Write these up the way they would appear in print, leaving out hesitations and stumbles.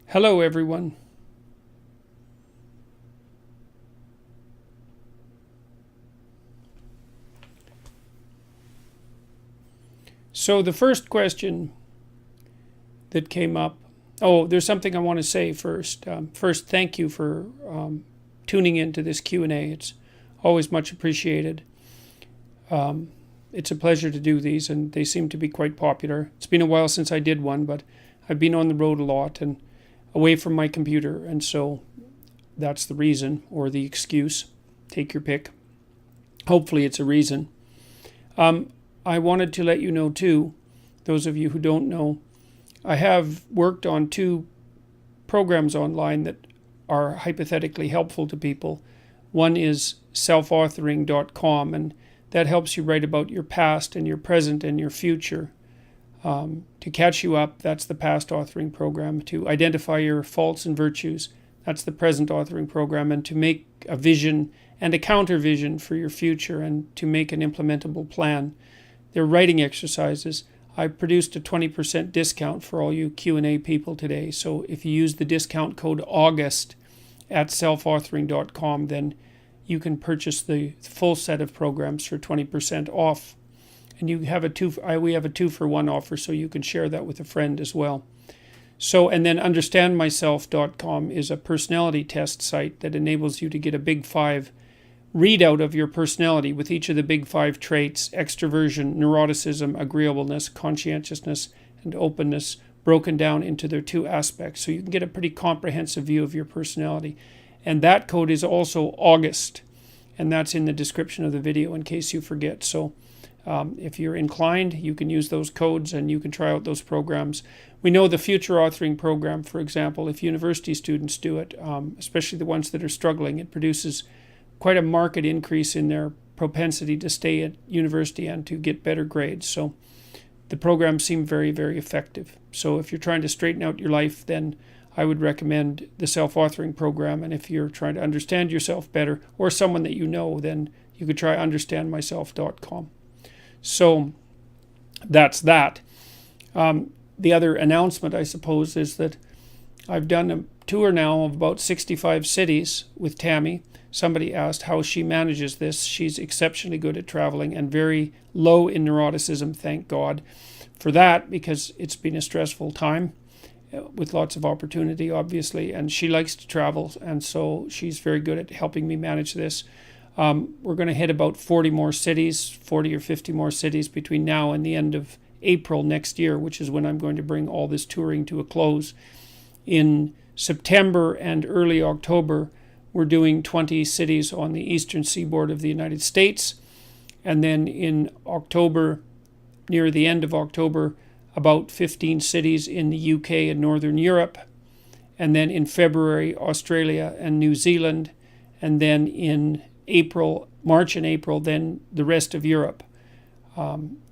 Hello, everyone. So the first question that came up, there's something I want to say first. First, thank you for tuning into this Q&A. It's always much appreciated. It's a pleasure to do these, and they seem to be quite popular. It's been a while since I did one, but I've been on the road a lot and away from my computer, and so that's the reason or the excuse. Take your pick. Hopefully, it's a reason. I wanted to let you know too, those of you who don't know, I have worked on two programs online that are hypothetically helpful to people. One is selfauthoring.com, and that helps you write about your past and your present and your future. To catch you up, that's the past authoring program. To identify your faults and virtues, that's the present authoring program. And to make a vision and a counter vision for your future, and to make an implementable plan. They're writing exercises. I produced a 20% discount for all you Q&A people today. So if you use the discount code AUGUST at selfauthoring.com, then you can purchase the full set of programs for 20% off. And we have a 2-for-1 offer, so you can share that with a friend as well. So, and then understandmyself.com is a personality test site that enables you to get a Big 5 readout of your personality with each of the Big 5 traits: extroversion, neuroticism, agreeableness, conscientiousness, and openness, broken down into their two aspects. So you can get a pretty comprehensive view of your personality. And that code is also August, and that's in the description of the video in case you forget. So if you're inclined, you can use those codes and you can try out those programs. We know the future authoring program, for example, if university students do it, especially the ones that are struggling, it produces quite a marked increase in their propensity to stay at university and to get better grades. So the programs seem very, very effective. So if you're trying to straighten out your life, then I would recommend the self-authoring program. And if you're trying to understand yourself better, or someone that you know, then you could try understandmyself.com. So that's that. The other announcement, I suppose, is that I've done a tour now of about 65 cities with Tammy. Somebody asked how she manages this. She's exceptionally good at traveling and very low in neuroticism, thank God for that, because it's been a stressful time with lots of opportunity, obviously, and she likes to travel, and so she's very good at helping me manage this. We're going to hit about 40 or 50 more cities between now and the end of April next year, which is when I'm going to bring all this touring to a close. In September and early October, we're doing 20 cities on the eastern seaboard of the United States. And then in October, near the end of October, about 15 cities in the UK and Northern Europe. And then in February, Australia and New Zealand. And then in March and April, then the rest of Europe.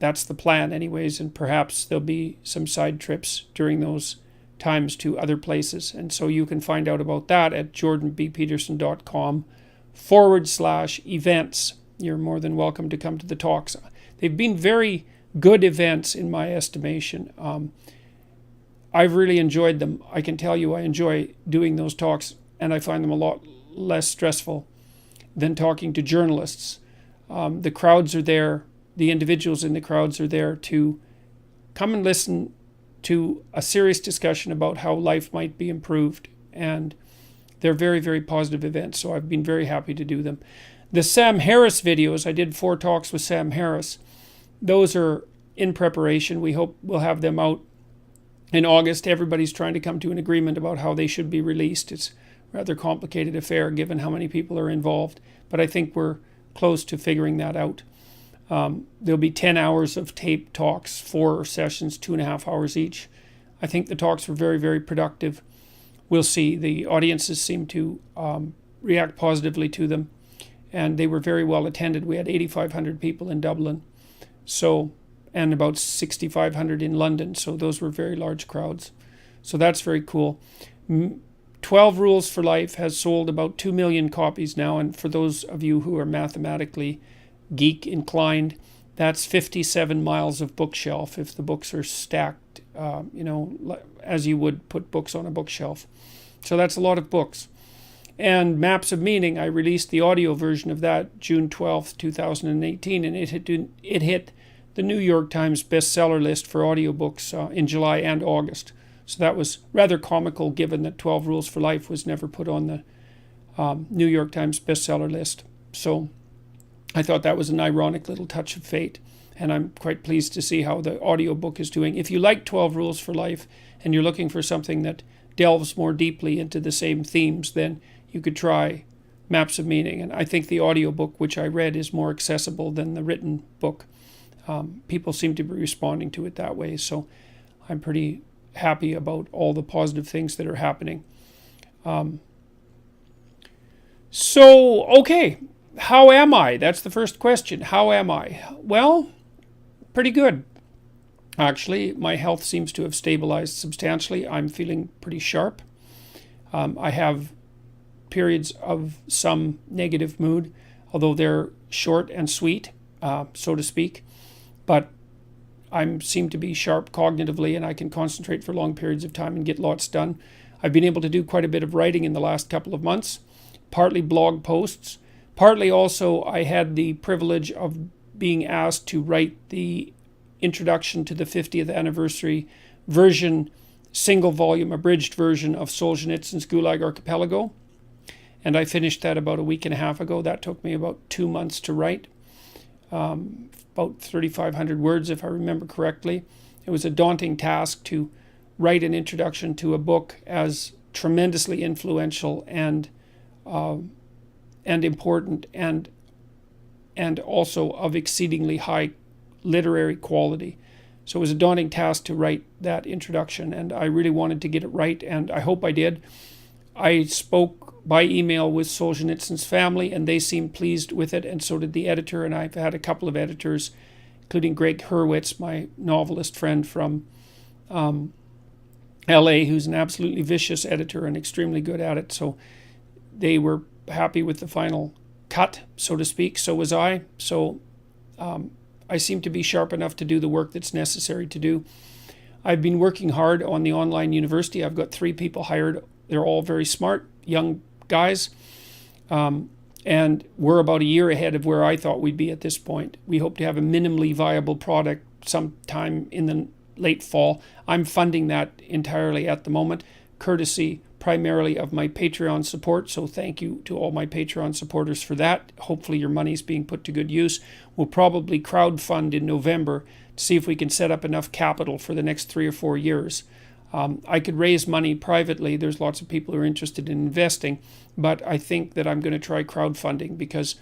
That's the plan anyways, and perhaps there'll be some side trips during those times to other places. And so you can find out about that at jordanbpeterson.com/events. You're more than welcome to come to the talks. They've been very good events in my estimation. I've really enjoyed them. I can tell you I enjoy doing those talks, and I find them a lot less stressful than talking to journalists. The crowds are there. The individuals in the crowds are there to come and listen to a serious discussion about how life might be improved. And they're very, very positive events, so I've been very happy to do them. The Sam Harris videos, I did 4 talks with Sam Harris. Those are in preparation. We hope we'll have them out in August. Everybody's trying to come to an agreement about how they should be released. It's a rather complicated affair given how many people are involved, but I think we're close to figuring that out. There'll be 10 hours of tape talks, 4 sessions, 2.5 hours each. I think the talks were very, very productive. We'll see. The audiences seem to react positively to them, and they were very well attended. We had 8,500 people in Dublin, and about 6,500 in London, so those were very large crowds. So that's very cool. 12 Rules for Life has sold about 2 million copies now, and for those of you who are mathematically geek inclined, That's 57 miles of bookshelf if the books are stacked, as you would put books on a bookshelf. So that's a lot of books. And Maps of Meaning, I released the audio version of that June 12th, 2018, and it hit the New York Times bestseller list for audiobooks in July and August. So that was rather comical, given that 12 Rules for Life was never put on the New York Times bestseller list. So I thought that was an ironic little touch of fate, and I'm quite pleased to see how the audiobook is doing. If you like 12 Rules for Life and you're looking for something that delves more deeply into the same themes, then you could try Maps of Meaning. And I think the audiobook, which I read, is more accessible than the written book. People seem to be responding to it that way, so I'm pretty happy about all the positive things that are happening. Okay, how am I? That's the first question. How am I? Well, pretty good. Actually, my health seems to have stabilized substantially. I'm feeling pretty sharp. I have periods of some negative mood, although they're short and sweet, so to speak. But I seem to be sharp cognitively, and I can concentrate for long periods of time and get lots done. I've been able to do quite a bit of writing in the last couple of months, partly blog posts, partly also I had the privilege of being asked to write the introduction to the 50th anniversary version, single volume, abridged version of Solzhenitsyn's Gulag Archipelago. And I finished that about a week and a half ago. That took me about 2 months to write, about 3,500 words if I remember correctly. It was a daunting task to write an introduction to a book as tremendously influential and important and also of exceedingly high literary quality. So it was a daunting task to write that introduction, and I really wanted to get it right, and I hope I did. I spoke by email with Solzhenitsyn's family, and they seemed pleased with it, and so did the editor, and I've had a couple of editors, including Greg Hurwitz, my novelist friend from LA, who's an absolutely vicious editor and extremely good at it. So they were happy with the final cut, so to speak. So was I. So I seem to be sharp enough to do the work that's necessary to do. I've been working hard on the online university. I've got 3 people hired. They're all very smart, young guys. And we're about a year ahead of where I thought we'd be at this point. We hope to have a minimally viable product sometime in the late fall. I'm funding that entirely at the moment, courtesy primarily of my Patreon support. So thank you to all my Patreon supporters for that. Hopefully your money's being put to good use. We'll probably crowdfund in November to see if we can set up enough capital for the next 3 or 4 years. I could raise money privately. There's lots of people who are interested in investing, but I think that I'm going to try crowdfunding because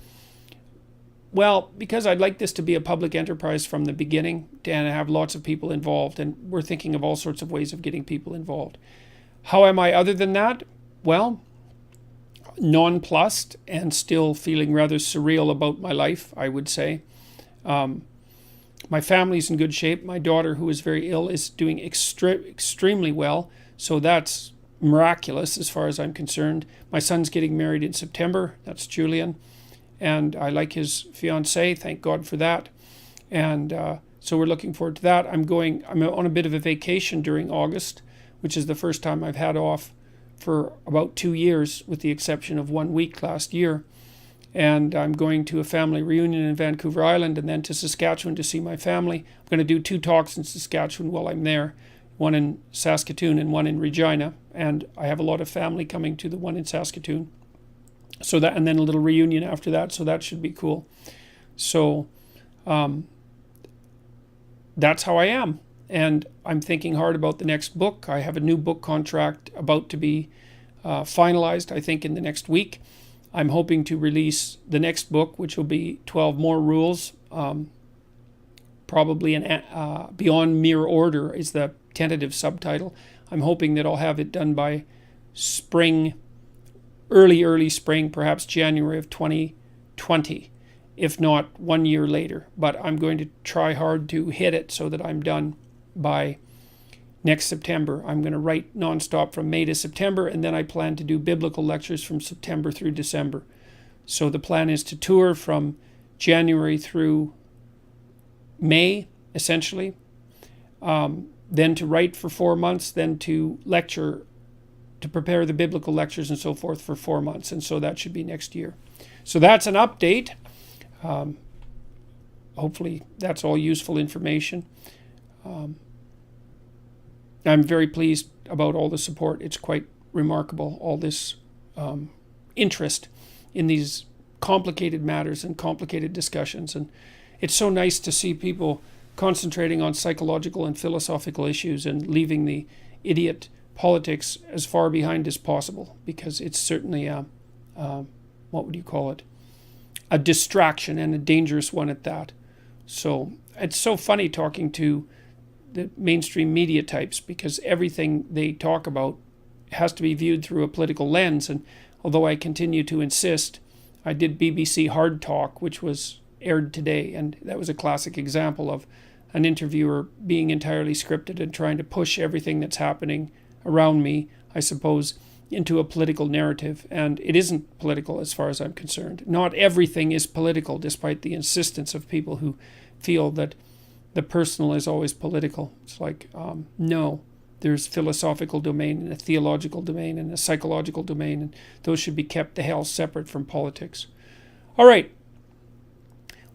I'd like this to be a public enterprise from the beginning and have lots of people involved, and we're thinking of all sorts of ways of getting people involved. How am I other than that? Well, nonplussed and still feeling rather surreal about my life, I would say. My family's in good shape. My daughter, who is very ill, is doing extremely well. So that's miraculous as far as I'm concerned. My son's getting married in September. That's Julian. And I like his fiancée. Thank God for that. And so we're looking forward to that. I'm on a bit of a vacation during August, which is the first time I've had off for about 2 years, with the exception of 1 week last year. And I'm going to a family reunion in Vancouver Island and then to Saskatchewan to see my family. I'm going to do 2 talks in Saskatchewan while I'm there, one in Saskatoon and one in Regina. And I have a lot of family coming to the one in Saskatoon. So that, and then a little reunion after that, so that should be cool. So that's how I am. And I'm thinking hard about the next book. I have a new book contract about to be finalized, I think, in the next week. I'm hoping to release the next book, which will be 12 More Rules. Probably Beyond Mere Order is the tentative subtitle. I'm hoping that I'll have it done by spring, early spring, perhaps January of 2020, if not 1 year later. But I'm going to try hard to hit it so that I'm done by next September. I'm going to write nonstop from May to September, and then I plan to do biblical lectures from September through December. So the plan is to tour from January through May, essentially, then to write for 4 months, then to lecture, to prepare the biblical lectures and so forth for 4 months. And so that should be next year. So that's an update. Hopefully that's all useful information. I'm very pleased about all the support. It's quite remarkable, all this interest in these complicated matters and complicated discussions. And it's so nice to see people concentrating on psychological and philosophical issues and leaving the idiot politics as far behind as possible, because it's certainly what would you call it? A distraction, and a dangerous one at that. So it's so funny talking to the mainstream media types, because everything they talk about has to be viewed through a political lens. And although I continue to insist, I did BBC Hard Talk, which was aired today, and that was a classic example of an interviewer being entirely scripted and trying to push everything that's happening around me, I suppose, into a political narrative. And it isn't political as far as I'm concerned. Not everything is political, despite the insistence of people who feel that the personal is always political. It's like, no, there's philosophical domain and a theological domain and a psychological domain, and those should be kept the hell separate from politics. All right.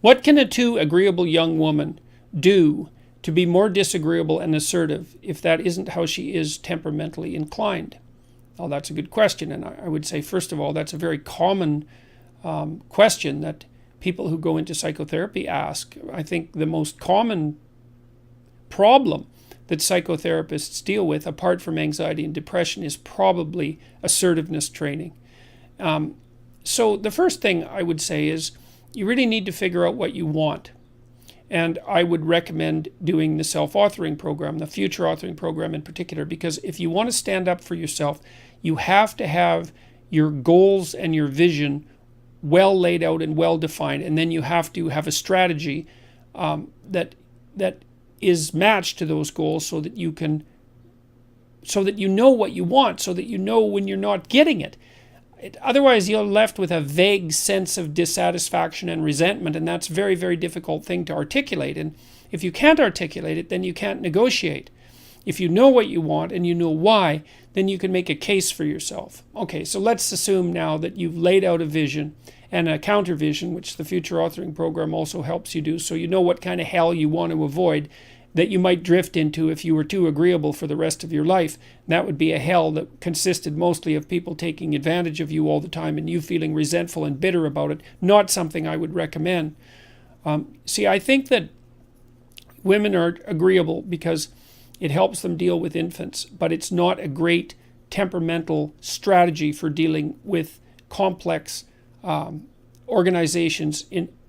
What can a too agreeable young woman do to be more disagreeable and assertive if that isn't how she is temperamentally inclined? Well, that's a good question. And I would say, first of all, that's a very common question that people who go into psychotherapy ask. I think the most common problem that psychotherapists deal with, apart from anxiety and depression, is probably assertiveness training. So the first thing I would say is you really need to figure out what you want. And I would recommend doing the self-authoring program, the future authoring program in particular, because if you want to stand up for yourself, you have to have your goals and your vision well laid out and well defined, and then you have to have a strategy that is matched to those goals, so that you know what you want, so that you know when you're not getting it. Otherwise, you're left with a vague sense of dissatisfaction and resentment, and that's a very, very difficult thing to articulate. And if you can't articulate it, then you can't negotiate. If you know what you want and you know why, then you can make a case for yourself. Okay, so let's assume now that you've laid out a vision and a counter vision, which the future authoring program also helps you do, so you know what kind of hell you want to avoid that you might drift into if you were too agreeable for the rest of your life. And that would be a hell that consisted mostly of people taking advantage of you all the time and you feeling resentful and bitter about it. Not something I would recommend. See, I think that women are agreeable because it helps them deal with infants, but it's not a great temperamental strategy for dealing with complex organizations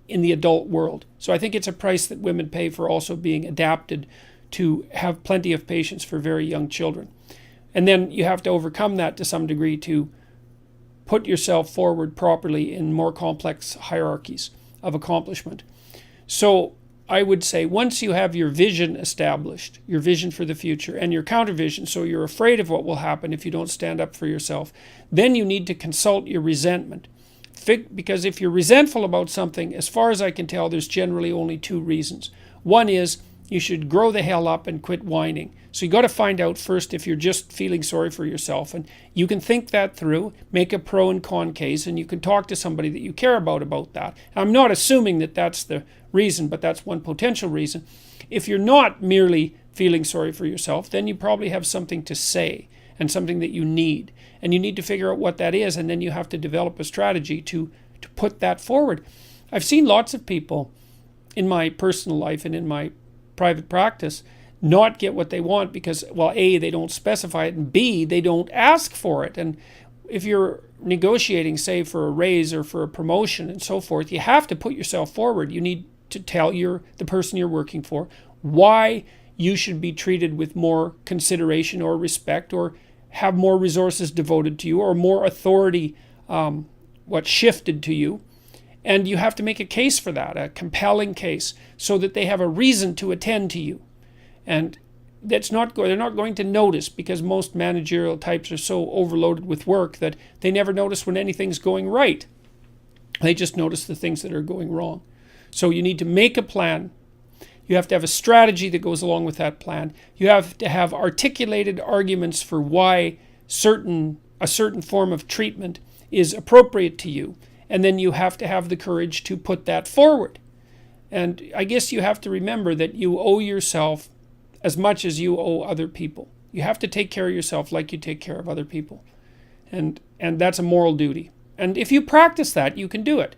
in the adult world. So I think it's a price that women pay for also being adapted to have plenty of patience for very young children. And then you have to overcome that to some degree to put yourself forward properly in more complex hierarchies of accomplishment. So I would say once you have your vision established, your vision for the future, and your counter vision, so you're afraid of what will happen if you don't stand up for yourself, then you need to consult your resentment. Because if you're resentful about something, as far as I can tell, there's generally only two reasons. One is you should grow the hell up and quit whining. So you got to find out first if you're just feeling sorry for yourself. And you can think that through, make a pro and con case, and you can talk to somebody that you care about that. I'm not assuming that that's the reason, but that's one potential reason. If you're not merely feeling sorry for yourself, then you probably have something to say and something that you need. And you need to figure out what that is, and then you have to develop a strategy to put that forward. I've seen lots of people in my personal life and in my private practice not get what they want because, well, A, they don't specify it, and B, they don't ask for it. And if you're negotiating, say, for a raise or for a promotion and so forth, you have to put yourself forward. You need to tell the person you're working for why you should be treated with more consideration or respect, or have more resources devoted to you, or more authority shifted to you. And you have to make a case for that, a compelling case, so that they have a reason to attend to you. And they're not going to notice, because most managerial types are so overloaded with work that they never notice when anything's going right. They just notice the things that are going wrong. So you need to make a plan, You have to have a strategy that goes along with that plan. You have to have articulated arguments for why a certain form of treatment is appropriate to you. And then you have to have the courage to put that forward. And I guess you have to remember that you owe yourself as much as you owe other people. You have to take care of yourself like you take care of other people. And that's a moral duty. And if you practice that, you can do it.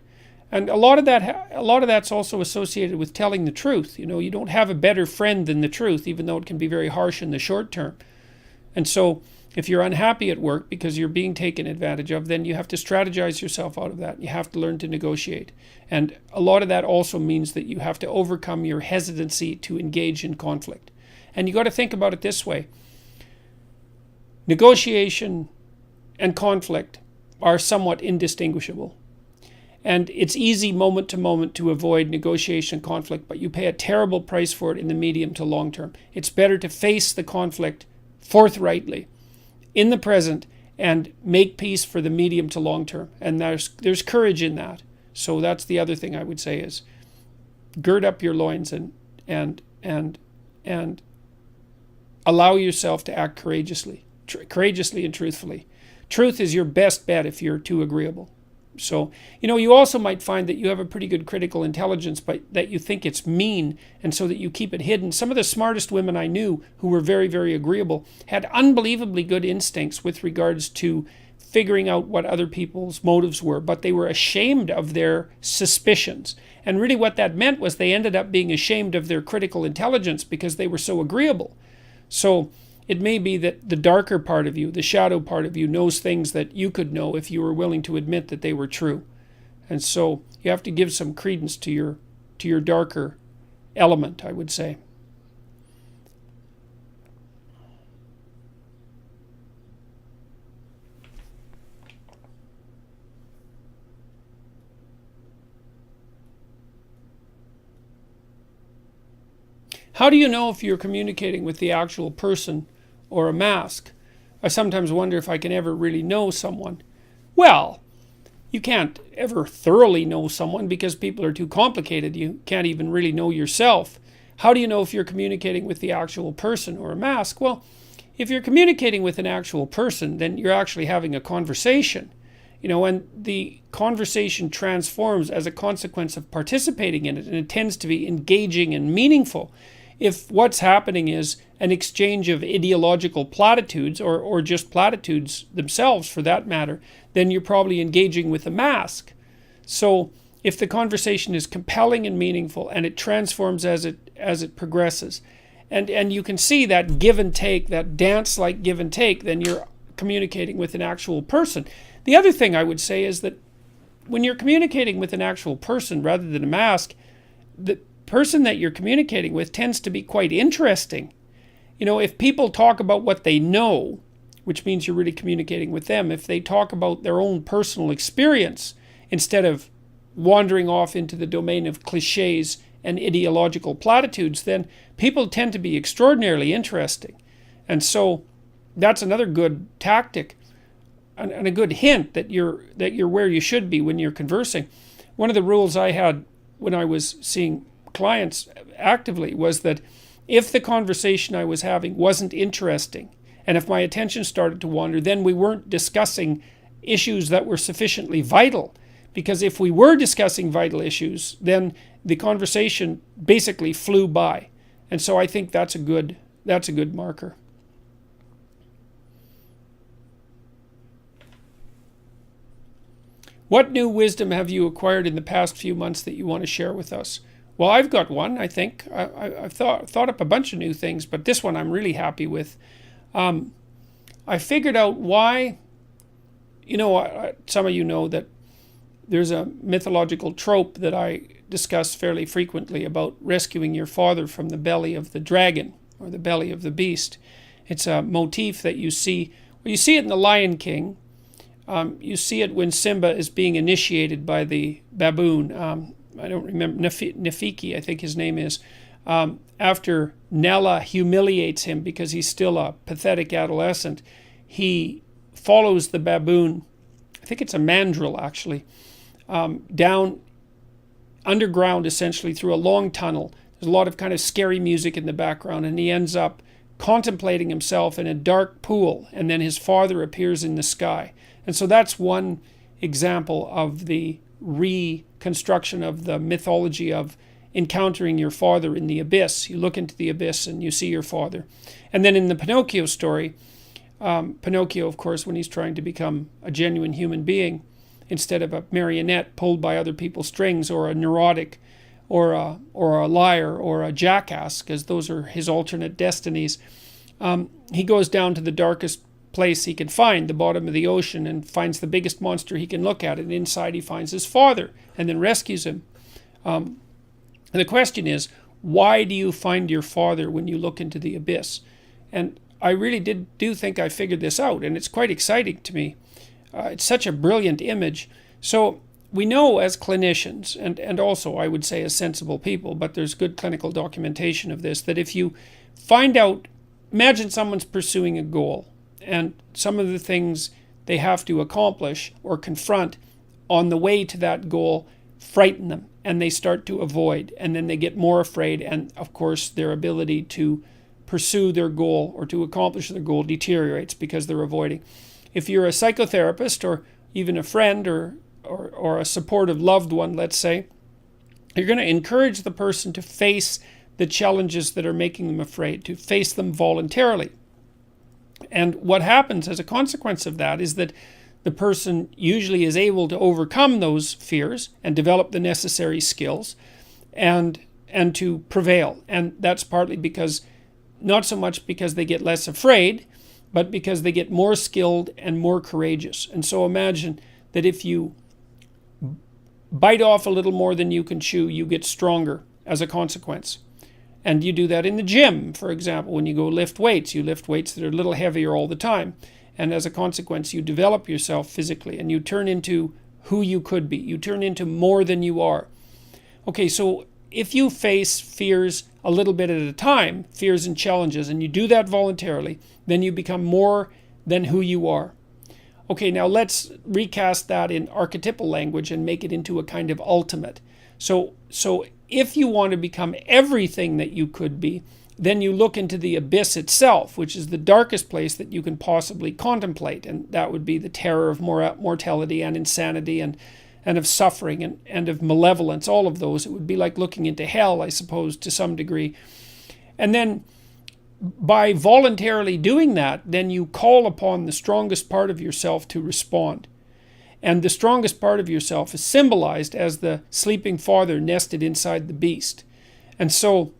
And a lot of that's also associated with telling the truth. You don't have a better friend than the truth, even though it can be very harsh in the short term. And so if you're unhappy at work because you're being taken advantage of, then you have to strategize yourself out of that. You have to learn to negotiate. And a lot of that also means that you have to overcome your hesitancy to engage in conflict. And you got to think about it this way. Negotiation and conflict are somewhat indistinguishable. And it's easy moment to moment to avoid negotiation and conflict, but you pay a terrible price for it in the medium to long term. It's better to face the conflict forthrightly in the present and make peace for the medium to long term. And there's courage in that. So that's the other thing I would say is gird up your loins and allow yourself to act courageously and truthfully. Truth is your best bet if you're too agreeable. So, you also might find that you have a pretty good critical intelligence, but that you think it's mean, and so that you keep it hidden. Some of the smartest women I knew who were very, very agreeable had unbelievably good instincts with regards to figuring out what other people's motives were, but they were ashamed of their suspicions. And really what that meant was they ended up being ashamed of their critical intelligence because they were so agreeable. So it may be that the darker part of you, the shadow part of you, knows things that you could know if you were willing to admit that they were true. And so you have to give some credence to your darker element, I would say. How do you know if you're communicating with the actual person or a mask? I sometimes wonder if I can ever really know someone. Well, you can't ever thoroughly know someone because people are too complicated. You can't even really know yourself. How do you know if you're communicating with the actual person or a mask? Well, if you're communicating with an actual person, then you're actually having a conversation. And the conversation transforms as a consequence of participating in it, and it tends to be engaging and meaningful. If what's happening is an exchange of ideological platitudes or just platitudes themselves for that matter, then you're probably engaging with a mask. So if the conversation is compelling and meaningful and it transforms as it progresses, and you can see that give and take, that dance-like give and take, then you're communicating with an actual person. The other thing I would say is that when you're communicating with an actual person rather than a mask, the person that you're communicating with tends to be quite interesting. If people talk about what they know, which means you're really communicating with them, if they talk about their own personal experience instead of wandering off into the domain of cliches and ideological platitudes, then people tend to be extraordinarily interesting. And so that's another good tactic and a good hint that you're where you should be when you're conversing. One of the rules I had when I was seeing clients actively was that if the conversation I was having wasn't interesting, and if my attention started to wander, then we weren't discussing issues that were sufficiently vital. Because if we were discussing vital issues, then the conversation basically flew by. And so I think that's a good marker. What new wisdom have you acquired in the past few months that you want to share with us? Well, I've got one, I think. I've thought up a bunch of new things, but this one I'm really happy with. I figured out why, some of you know that there's a mythological trope that I discuss fairly frequently about rescuing your father from the belly of the dragon or the belly of the beast. It's a motif that you see. Well, you see it in The Lion King. You see it when Simba is being initiated by the baboon. I don't remember, Nafiki, I think his name is. After Nella humiliates him because he's still a pathetic adolescent, he follows the baboon, I think it's a mandrill actually, down underground essentially through a long tunnel. There's a lot of kind of scary music in the background, and he ends up contemplating himself in a dark pool, and then his father appears in the sky. And so that's one example of the reconstruction of the mythology of encountering your father in the abyss. You look into the abyss and you see your father. And then in the Pinocchio story, Pinocchio, of course, when he's trying to become a genuine human being, instead of a marionette pulled by other people's strings, or a neurotic, or a liar, or a jackass, because those are his alternate destinies, he goes down to the darkest place he can find, the bottom of the ocean, and finds the biggest monster he can look at, and inside he finds his father, and then rescues him. And the question is, why do you find your father when you look into the abyss? And I really do think I figured this out, and it's quite exciting to me. It's such a brilliant image. So we know as clinicians, and also I would say as sensible people, but there's good clinical documentation of this, that if you find out, imagine someone's pursuing a goal, and some of the things they have to accomplish or confront on the way to that goal frighten them, and they start to avoid, and then they get more afraid, and of course their ability to pursue their goal or to accomplish their goal deteriorates because they're avoiding. If you're a psychotherapist, or even a friend, or a supportive loved one, let's say, you're going to encourage the person to face the challenges that are making them afraid, to face them voluntarily. And what happens as a consequence of that is that the person usually is able to overcome those fears and develop the necessary skills and to prevail. And that's partly because, not so much because they get less afraid, but because they get more skilled and more courageous. And so imagine that if you bite off a little more than you can chew, you get stronger as a consequence. And you do that in the gym, for example. When you go lift weights, you lift weights that are a little heavier all the time. And as a consequence, you develop yourself physically, and you turn into who you could be. You turn into more than you are. Okay, so if you face fears a little bit at a time, fears and challenges, and you do that voluntarily, then you become more than who you are. Okay, now let's recast that in archetypal language and make it into a kind of ultimate. So if you want to become everything that you could be, then you look into the abyss itself, which is the darkest place that you can possibly contemplate. And that would be the terror of mortality and insanity and of suffering and of malevolence, all of those. It would be like looking into hell, I suppose, to some degree. And then by voluntarily doing that, then you call upon the strongest part of yourself to respond. And the strongest part of yourself is symbolized as the sleeping father nested inside the beast. And so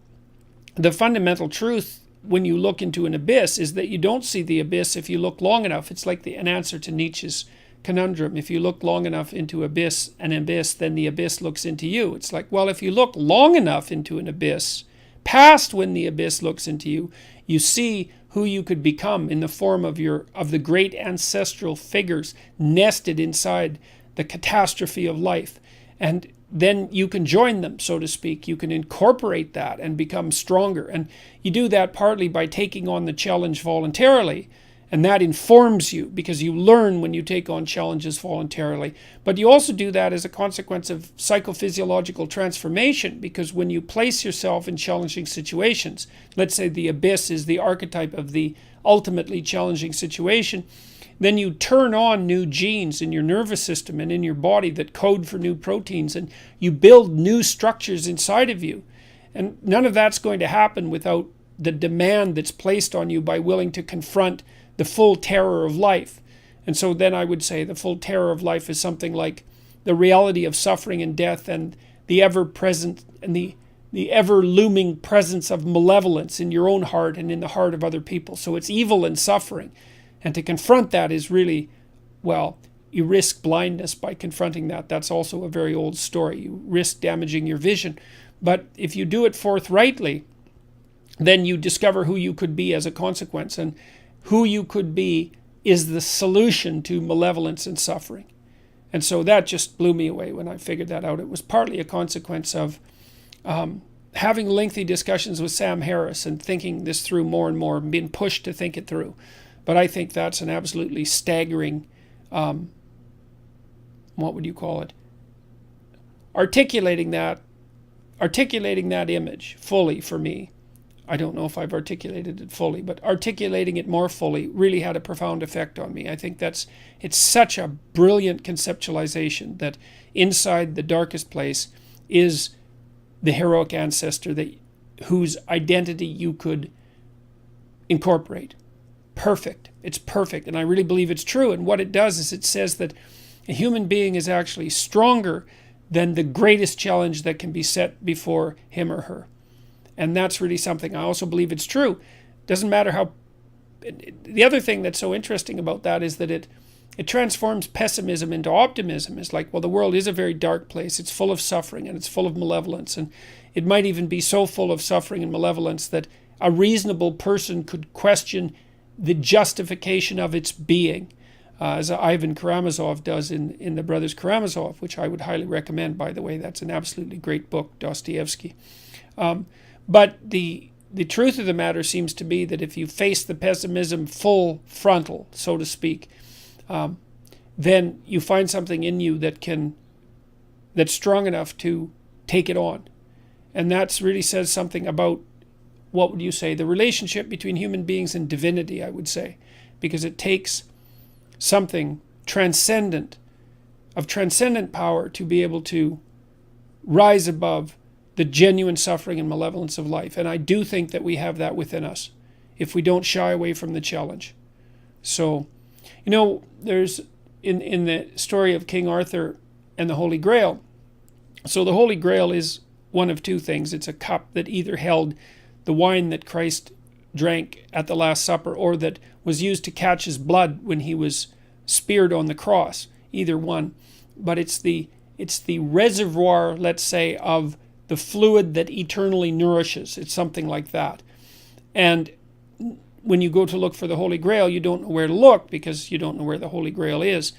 the fundamental truth when you look into an abyss is that you don't see the abyss if you look long enough. It's like an answer to Nietzsche's conundrum. If you look long enough into an abyss, then the abyss looks into you. It's like, well, if you look long enough into an abyss, past when the abyss looks into you, you see who you could become in the form of the great ancestral figures nested inside the catastrophe of life. And then you can join them, so to speak. You can incorporate that and become stronger. And you do that partly by taking on the challenge voluntarily. And that informs you, because you learn when you take on challenges voluntarily. But you also do that as a consequence of psychophysiological transformation, because when you place yourself in challenging situations, let's say the abyss is the archetype of the ultimately challenging situation, then you turn on new genes in your nervous system and in your body that code for new proteins, and you build new structures inside of you. And none of that's going to happen without the demand that's placed on you by willing to confront the full terror of life. And so then I would say the full terror of life is something like the reality of suffering and death, and the ever-present and the ever-looming presence of malevolence in your own heart and in the heart of other people. So it's evil and suffering. And to confront that is really, well, you risk blindness by confronting that. That's also a very old story. You risk damaging your vision. But if you do it forthrightly, then you discover who you could be as a consequence. And who you could be is the solution to malevolence and suffering. And so that just blew me away when I figured that out. It was partly a consequence of having lengthy discussions with Sam Harris and thinking this through more and more and being pushed to think it through. But I think that's an absolutely staggering, what would you call it? Articulating that articulating that image fully for me, I don't know if I've articulated it fully, but articulating it more fully really had a profound effect on me. I think it's such a brilliant conceptualization that inside the darkest place is the heroic ancestor whose identity you could incorporate. Perfect. It's perfect. And I really believe it's true. And what it does is it says that a human being is actually stronger than the greatest challenge that can be set before him or her. And that's really something. I also believe it's true. Doesn't matter how... The other thing that's so interesting about that is that it transforms pessimism into optimism. It's like, well, the world is a very dark place. It's full of suffering and it's full of malevolence. And it might even be so full of suffering and malevolence that a reasonable person could question the justification of its being, as Ivan Karamazov does in The Brothers Karamazov, which I would highly recommend, by the way. That's an absolutely great book, Dostoevsky. But the truth of the matter seems to be that if you face the pessimism full frontal, so to speak, then you find something in you that's strong enough to take it on. And that really says something about, what would you say, the relationship between human beings and divinity, I would say, because it takes something transcendent, of transcendent power, to be able to rise above the genuine suffering and malevolence of life. And I do think that we have that within us if we don't shy away from the challenge. So, there's in the story of King Arthur and the Holy Grail. So the Holy Grail is one of two things. It's a cup that either held the wine that Christ drank at the Last Supper, or that was used to catch his blood when he was speared on the cross. Either one. But it's the reservoir, let's say, of the fluid that eternally nourishes. It's something like that. And when you go to look for the Holy Grail, you don't know where to look because you don't know where the Holy Grail is.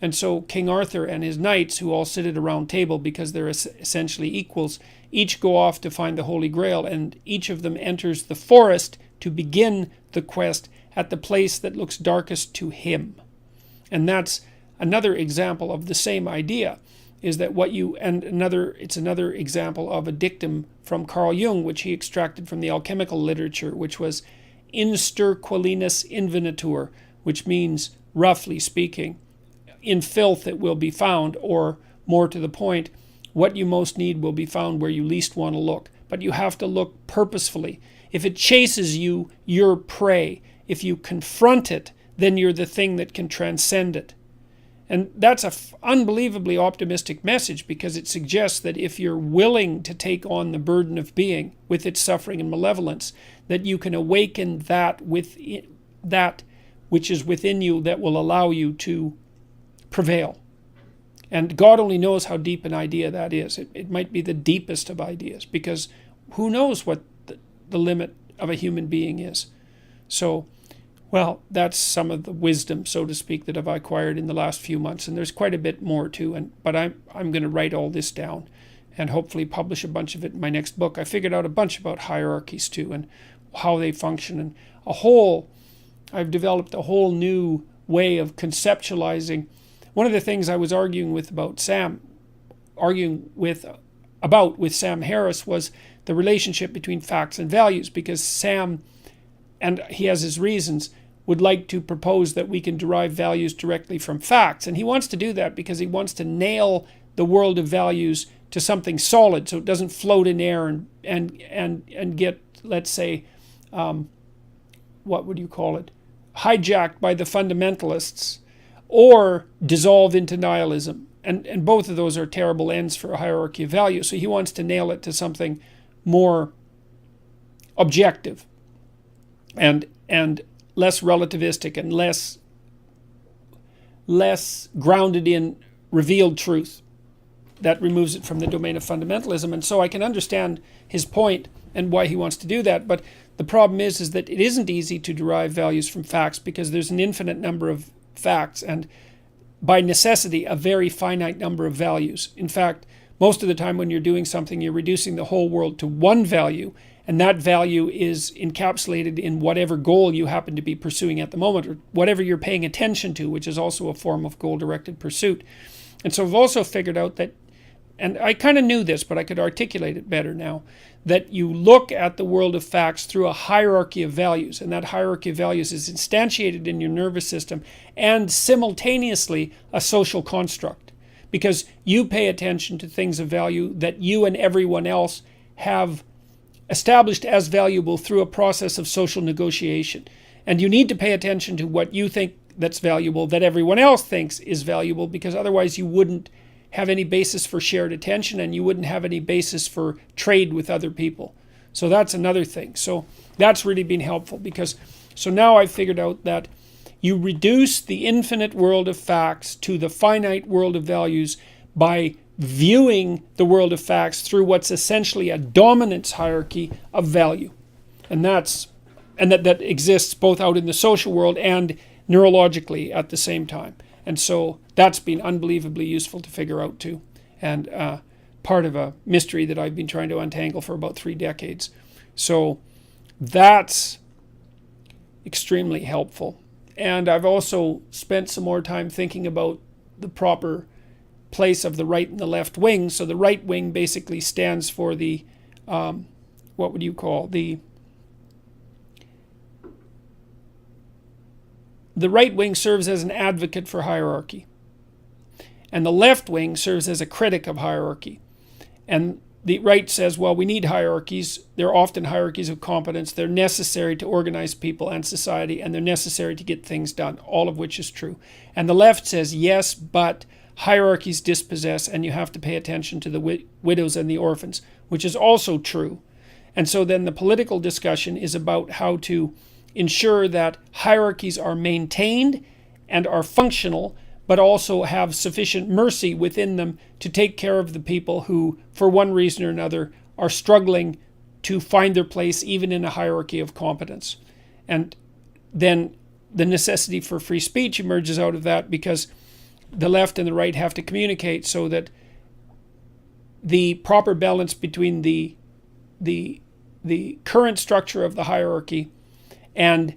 And so King Arthur and his knights, who all sit at a round table because they're essentially equals, each go off to find the Holy Grail, and each of them enters the forest to begin the quest at the place that looks darkest to him. And that's another example of the same idea, is that it's another example of a dictum from Carl Jung, which he extracted from the alchemical literature, which was in sterquilinus invenitur, which means, roughly speaking, in filth it will be found, or more to the point, what you most need will be found where you least want to look. But you have to look purposefully. If it chases you, you're prey. If you confront it, then you're the thing that can transcend it. And that's an unbelievably optimistic message, because it suggests that if you're willing to take on the burden of being with its suffering and malevolence, that you can awaken that which is within you that will allow you to prevail. And God only knows how deep an idea that is. It might be the deepest of ideas, because who knows what the limit of a human being is. So, well, that's some of the wisdom, so to speak, that I've acquired in the last few months. And there's quite a bit more too. But I'm going to write all this down and hopefully publish a bunch of it in my next book. I figured out a bunch about hierarchies too, and how they function, and I've developed a whole new way of conceptualizing. One of the things I was arguing with Sam Harris was the relationship between facts and values, because Sam, and he has his reasons, would like to propose that we can derive values directly from facts. And he wants to do that because he wants to nail the world of values to something solid, so it doesn't float in air and get, let's say, what would you call it, hijacked by the fundamentalists, or dissolve into nihilism. And both of those are terrible ends for a hierarchy of value. So he wants to nail it to something more objective and less relativistic and less grounded in revealed truth. That removes it from the domain of fundamentalism. And so I can understand his point and why he wants to do that. But the problem is that it isn't easy to derive values from facts, because there's an infinite number of facts and, by necessity, a very finite number of values. In fact, most of the time when you're doing something, you're reducing the whole world to one value, and that value is encapsulated in whatever goal you happen to be pursuing at the moment, or whatever you're paying attention to, which is also a form of goal-directed pursuit. And so I've also figured out that and I kind of knew this, but I could articulate it better now, that you look at the world of facts through a hierarchy of values, and that hierarchy of values is instantiated in your nervous system and simultaneously a social construct, because you pay attention to things of value that you and everyone else have established as valuable through a process of social negotiation. And you need to pay attention to what you think that's valuable that everyone else thinks is valuable, because otherwise you wouldn't have any basis for shared attention, and you wouldn't have any basis for trade with other people. So that's another thing. So that's really been helpful, because so now I've figured out that you reduce the infinite world of facts to the finite world of values by viewing the world of facts through what's essentially a dominance hierarchy of value. And that exists both out in the social world and neurologically at the same time. And so that's been unbelievably useful to figure out too, and part of a mystery that I've been trying to untangle for about 3 decades. So that's extremely helpful. And I've also spent some more time thinking about the proper place of the right and the left wing. So the right wing basically stands for the, what would you call, the right wing serves as an advocate for hierarchy, and the left wing serves as a critic of hierarchy. And the right says, well, we need hierarchies. They're often hierarchies of competence. They're necessary to organize people and society, and they're necessary to get things done, all of which is true. And the left says, yes, but hierarchies dispossess, and you have to pay attention to the widows and the orphans, which is also true. And so then the political discussion is about how to ensure that hierarchies are maintained and are functional, but also have sufficient mercy within them to take care of the people who, for one reason or another, are struggling to find their place even in a hierarchy of competence. And then the necessity for free speech emerges out of that, because the left and the right have to communicate so that the proper balance between the current structure of the hierarchy and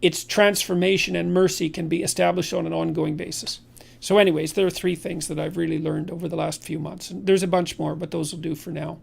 its transformation and mercy can be established on an ongoing basis. So anyways, there are 3 things that I've really learned over the last few months. And there's a bunch more, but those will do for now.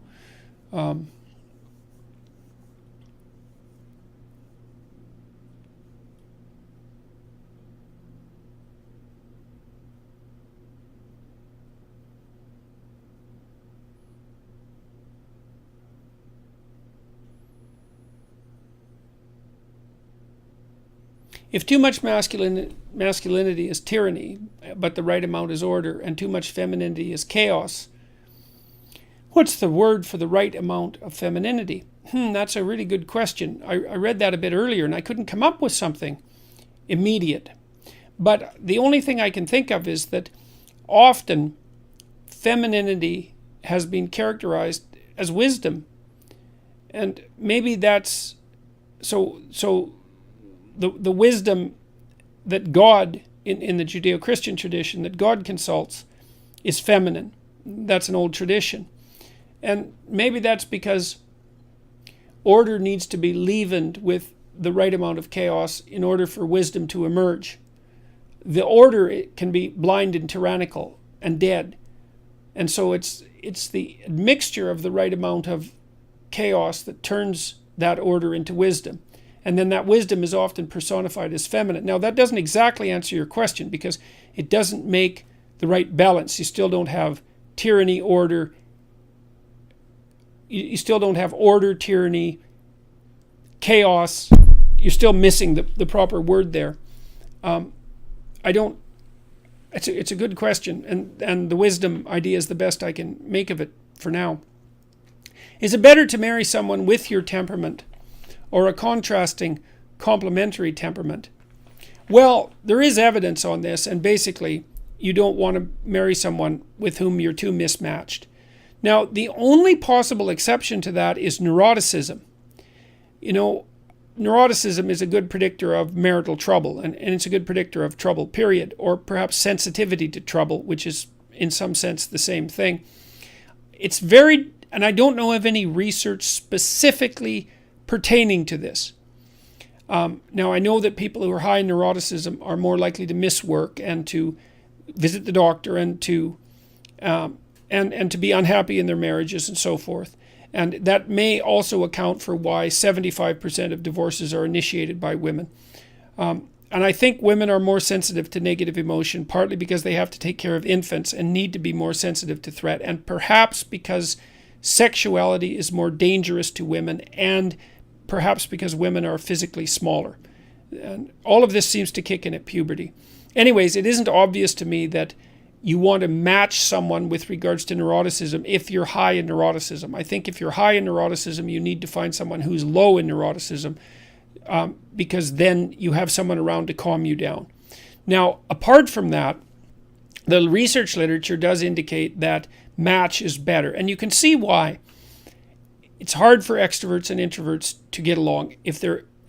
If too much masculinity is tyranny, but the right amount is order, and too much femininity is chaos, what's the word for the right amount of femininity? That's a really good question. I read that a bit earlier, and I couldn't come up with something immediate. But the only thing I can think of is that often femininity has been characterized as wisdom. And maybe that's so the wisdom that God, in the Judeo-Christian tradition, that God consults is feminine. That's an old tradition. And maybe that's because order needs to be leavened with the right amount of chaos in order for wisdom to emerge. The order, it can be blind and tyrannical and dead. And so it's the mixture of the right amount of chaos that turns that order into wisdom. And then that wisdom is often personified as feminine. Now, that doesn't exactly answer your question, because it doesn't make the right balance. You still don't have tyranny, order. You still don't have order, tyranny, chaos. You're still missing the proper word there. It's a good question, and the wisdom idea is the best I can make of it for now. Is it better to marry someone with your temperament, or a contrasting complementary temperament? Well, there is evidence on this, and basically you don't want to marry someone with whom you're too mismatched. Now, the only possible exception to that is neuroticism. Neuroticism is a good predictor of marital trouble, and it's a good predictor of trouble, period, or perhaps sensitivity to trouble, which is in some sense the same thing. And I don't know of any research specifically pertaining to this. Now, I know that people who are high in neuroticism are more likely to miss work and to visit the doctor and to and to be unhappy in their marriages and so forth. And that may also account for why 75% of divorces are initiated by women. And I think women are more sensitive to negative emotion, partly because they have to take care of infants and need to be more sensitive to threat, and perhaps because sexuality is more dangerous to women, and perhaps because women are physically smaller. And all of this seems to kick in at puberty. Anyways, it isn't obvious to me that you want to match someone with regards to neuroticism if you're high in neuroticism. I think if you're high in neuroticism, you need to find someone who's low in neuroticism, because then you have someone around to calm you down. Now, apart from that, the research literature does indicate that match is better. And you can see why. It's hard for extroverts and introverts to get along,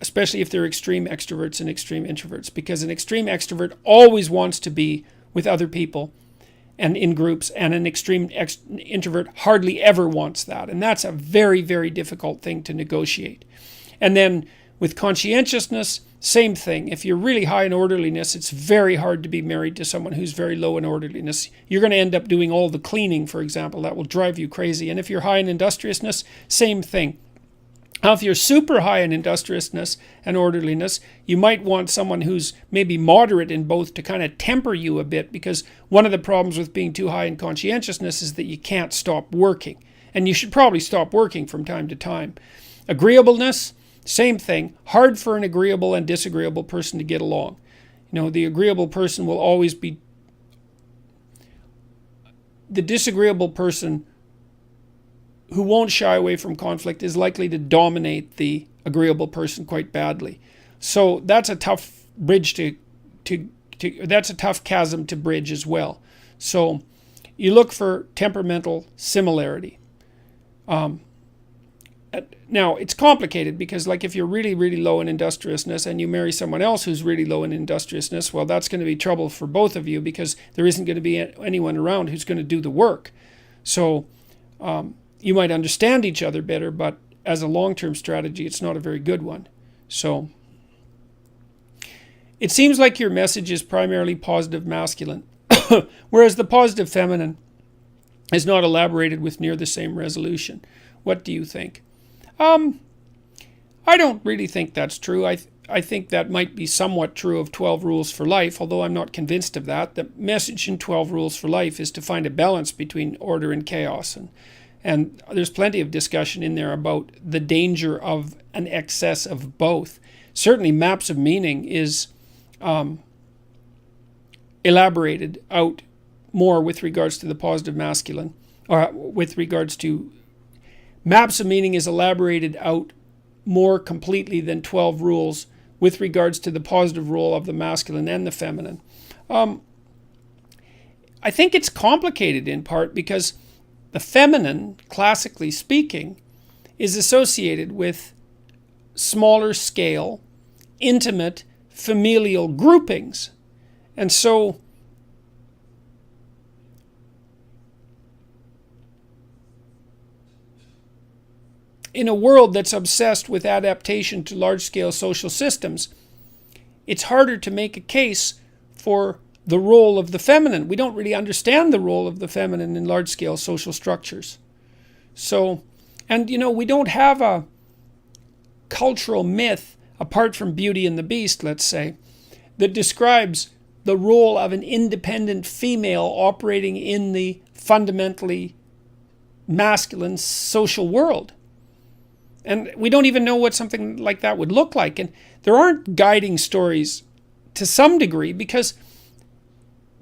especially if they're extreme extroverts and extreme introverts, because an extreme extrovert always wants to be with other people and in groups, and an extreme introvert hardly ever wants that. And that's a very, very difficult thing to negotiate. And then with conscientiousness, same thing. If you're really high in orderliness, it's very hard to be married to someone who's very low in orderliness. You're going to end up doing all the cleaning, for example. That will drive you crazy. And if you're high in industriousness, same thing. Now, if you're super high in industriousness and orderliness, you might want someone who's maybe moderate in both to kind of temper you a bit, because one of the problems with being too high in conscientiousness is that you can't stop working. And you should probably stop working from time to time. Agreeableness, same thing. Hard for an agreeable and disagreeable person to get along. The agreeable person will always be... The disagreeable person who won't shy away from conflict is likely to dominate the agreeable person quite badly. So that's a tough bridge that's a tough chasm to bridge as well. So you look for temperamental similarity. Now, it's complicated because, like, if you're really, really low in industriousness and you marry someone else who's really low in industriousness, well, that's going to be trouble for both of you, because there isn't going to be anyone around who's going to do the work. So you might understand each other better, but as a long-term strategy, it's not a very good one. So it seems like your message is primarily positive masculine, whereas the positive feminine is not elaborated with near the same resolution. What do you think? I don't really think that's true. I think that might be somewhat true of 12 Rules for Life, although I'm not convinced of that. The message in 12 Rules for Life is to find a balance between order and chaos. And there's plenty of discussion in there about the danger of an excess of both. Certainly Maps of Meaning is elaborated out more with regards to the positive masculine, or with regards to... Maps of Meaning is elaborated out more completely than 12 Rules with regards to the positive role of the masculine and the feminine. I think it's complicated in part because the feminine, classically speaking, is associated with smaller scale, intimate, familial groupings. And so in a world that's obsessed with adaptation to large-scale social systems, it's harder to make a case for the role of the feminine. We don't really understand the role of the feminine in large-scale social structures. So, and we don't have a cultural myth, apart from Beauty and the Beast, let's say, that describes the role of an independent female operating in the fundamentally masculine social world. And we don't even know what something like that would look like. And there aren't guiding stories to some degree, because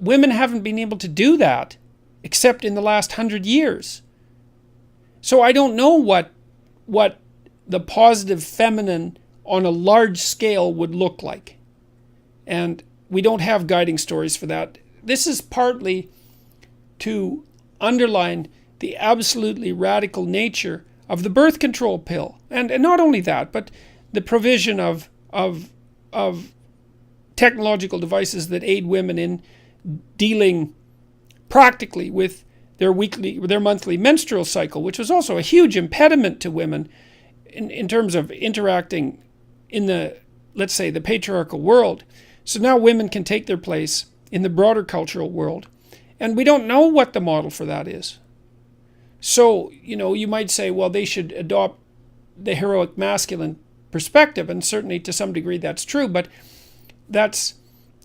women haven't been able to do that except in the last 100 years. So I don't know what the positive feminine on a large scale would look like. And we don't have guiding stories for that. This is partly to underline the absolutely radical nature of the birth control pill. And not only that, but the provision of technological devices that aid women in dealing practically with their monthly menstrual cycle, which was also a huge impediment to women in terms of interacting in the, let's say, the patriarchal world. So now women can take their place in the broader cultural world. And we don't know what the model for that is. So, you might say, well, they should adopt the heroic masculine perspective, and certainly to some degree that's true, but that's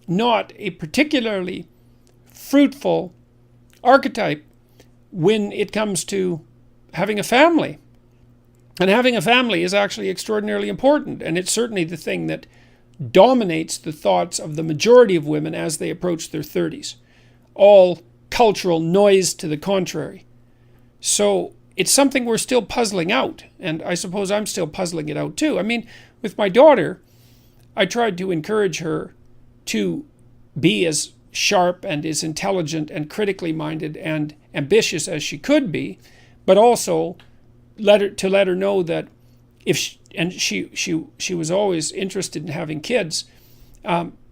not a particularly fruitful archetype when it comes to having a family. And having a family is actually extraordinarily important, and it's certainly the thing that dominates the thoughts of the majority of women as they approach their 30s. All cultural noise to the contrary. So it's something we're still puzzling out, and I suppose I'm still puzzling it out too. I mean, with my daughter, I tried to encourage her to be as sharp and as intelligent and critically minded and ambitious as she could be, but also let her know that if she was always interested in having kids,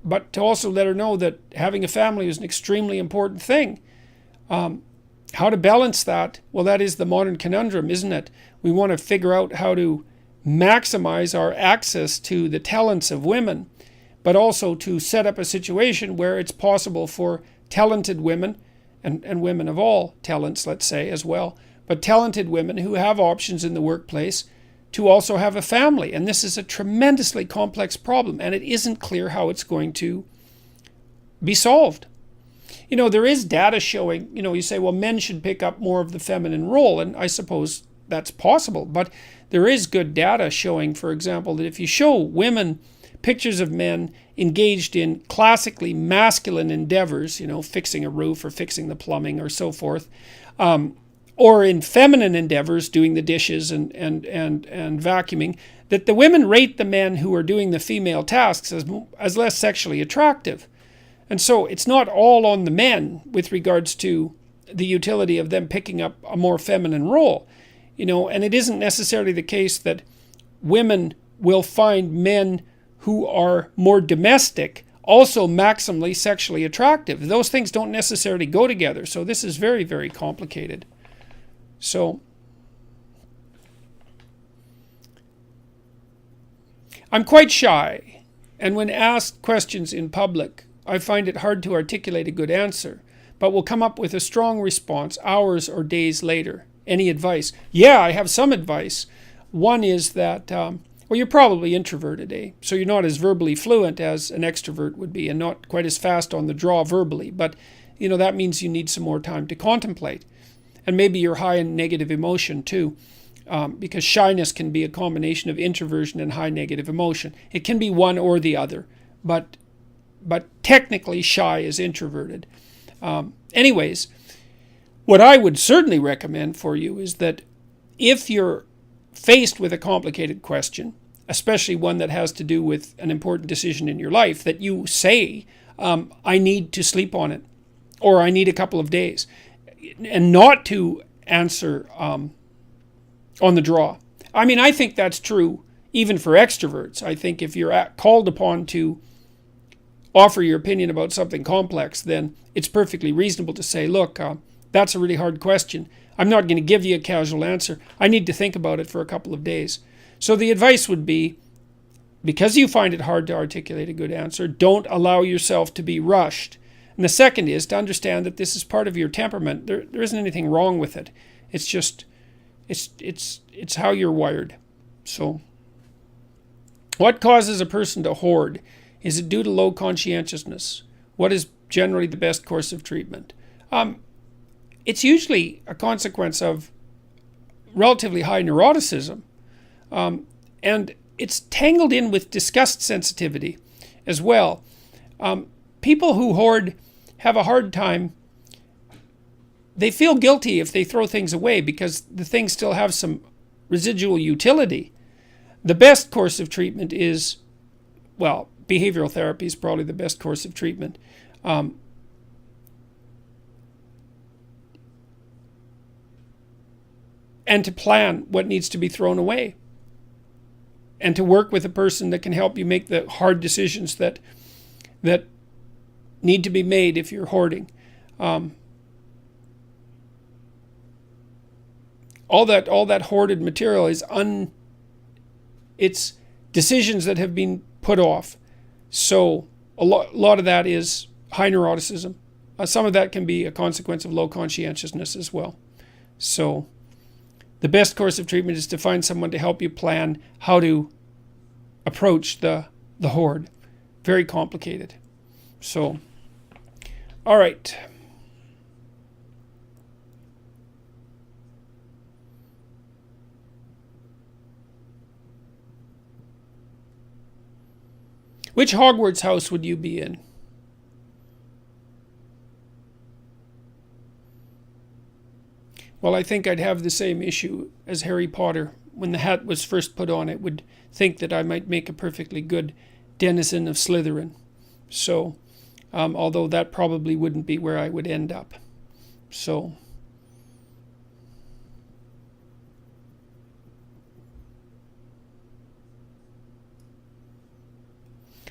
but to also let her know that having a family is an extremely important thing. How to balance that? Well, that is the modern conundrum, isn't it? We want to figure out how to maximize our access to the talents of women, but also to set up a situation where it's possible for talented women, and women of all talents, let's say, as well, but talented women who have options in the workplace to also have a family. And this is a tremendously complex problem, and it isn't clear how it's going to be solved. There is data showing, you say, well, men should pick up more of the feminine role, and I suppose that's possible. But there is good data showing, for example, that if you show women pictures of men engaged in classically masculine endeavors, fixing a roof or fixing the plumbing or so forth, or in feminine endeavors, doing the dishes and vacuuming, that the women rate the men who are doing the female tasks as less sexually attractive. And so it's not all on the men with regards to the utility of them picking up a more feminine role. And it isn't necessarily the case that women will find men who are more domestic also maximally sexually attractive. Those things don't necessarily go together. So this is very, very complicated. So I'm quite shy, and when asked questions in public, I find it hard to articulate a good answer, but will come up with a strong response hours or days later. Any advice? Yeah, I have some advice. One is that, you're probably introverted, eh? So you're not as verbally fluent as an extrovert would be, and not quite as fast on the draw verbally, but that means you need some more time to contemplate. And maybe you're high in negative emotion too, because shyness can be a combination of introversion and high negative emotion. It can be one or the other, but technically shy is introverted. Anyways, what I would certainly recommend for you is that if you're faced with a complicated question, especially one that has to do with an important decision in your life, that you say, I need to sleep on it, or I need a couple of days, and not to answer on the draw. I mean, I think that's true even for extroverts. I think if you're called upon to offer your opinion about something complex, then it's perfectly reasonable to say, look, that's a really hard question. I'm not going to give you a casual answer. I need to think about it for a couple of days. So the advice would be, because you find it hard to articulate a good answer, don't allow yourself to be rushed. And the second is to understand that this is part of your temperament. There isn't anything wrong with it. It's just, it's how you're wired. So, what causes a person to hoard? Is it due to low conscientiousness? What is generally the best course of treatment? It's usually a consequence of relatively high neuroticism. And it's tangled in with disgust sensitivity as well. People who hoard have a hard time. They feel guilty if they throw things away because the things still have some residual utility. The best course of treatment is, behavioral therapy is probably the best course of treatment. And to plan what needs to be thrown away. And to work with a person that can help you make the hard decisions that need to be made if you're hoarding. All that hoarded material is it's decisions that have been put off. So a lot of that is high neuroticism. Some of that can be a consequence of low conscientiousness as well. So the best course of treatment is to find someone to help you plan how to approach the horde. Very complicated. So, all right. Which Hogwarts house would you be in? Well, I think I'd have the same issue as Harry Potter. When the hat was first put on, it would think that I might make a perfectly good denizen of Slytherin. So, although that probably wouldn't be where I would end up. So,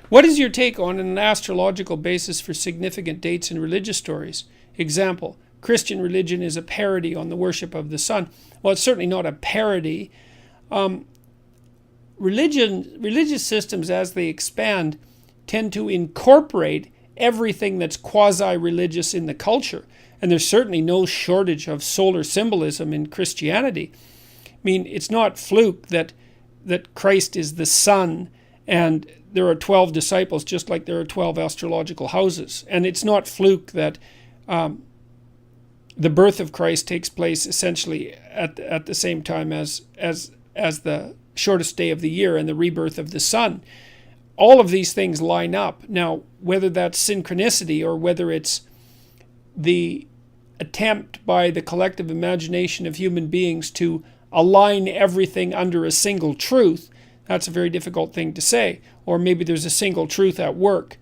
what is your take on an astrological basis for significant dates in religious stories? Example, Christian religion is a parody on the worship of the sun. Well, it's certainly not a parody. Religious systems, as they expand, tend to incorporate everything that's quasi-religious in the culture. And there's certainly no shortage of solar symbolism in Christianity. I mean, it's not fluke that Christ is the sun and there are 12 disciples, just like there are 12 astrological houses. And it's not fluke that the birth of Christ takes place essentially at the same time as the shortest day of the year and the rebirth of the sun. All of these things line up. Now, whether that's synchronicity or whether it's the attempt by the collective imagination of human beings to align everything under a single truth, that's a very difficult thing to say. Or maybe there's a single truth at work.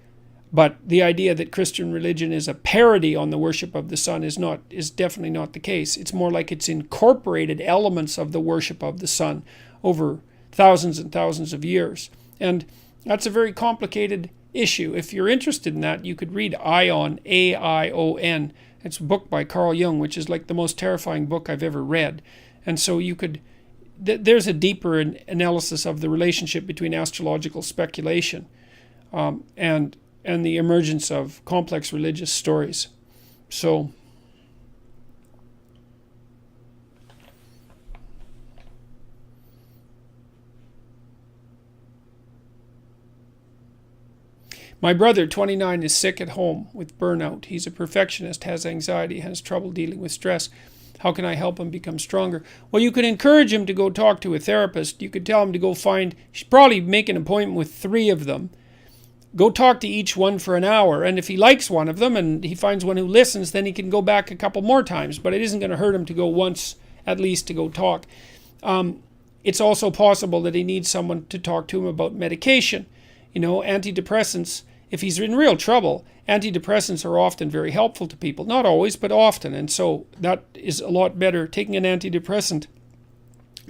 But the idea that Christian religion is a parody on the worship of the sun is definitely not the case. It's more like it's incorporated elements of the worship of the sun over thousands and thousands of years. And that's a very complicated issue. If you're interested in that, you could read Aion, A-I-O-N. It's a book by Carl Jung, which is like the most terrifying book I've ever read. And so you could... There's a deeper analysis of the relationship between astrological speculation and the emergence of complex religious stories. So, my brother, 29, is sick at home with burnout. He's a perfectionist, has anxiety, has trouble dealing with stress. How can I help him become stronger? Well, you could encourage him to go talk to a therapist. You could tell him to go you should probably make an appointment with 3 of them. Go talk to each one for an hour. And if he likes one of them and he finds one who listens, then he can go back a couple more times. But it isn't going to hurt him to go once at least to go talk. It's also possible that he needs someone to talk to him about medication. You know, antidepressants, if he's in real trouble, antidepressants are often very helpful to people. Not always, but often. And so that is a lot better. Taking an antidepressant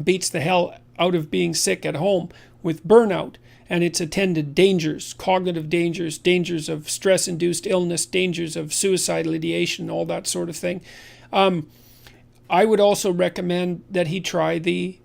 beats the hell out of being sick at home with burnout and its attendant dangers, cognitive dangers, dangers of stress-induced illness, dangers of suicidal ideation, all that sort of thing. I would also recommend that he try the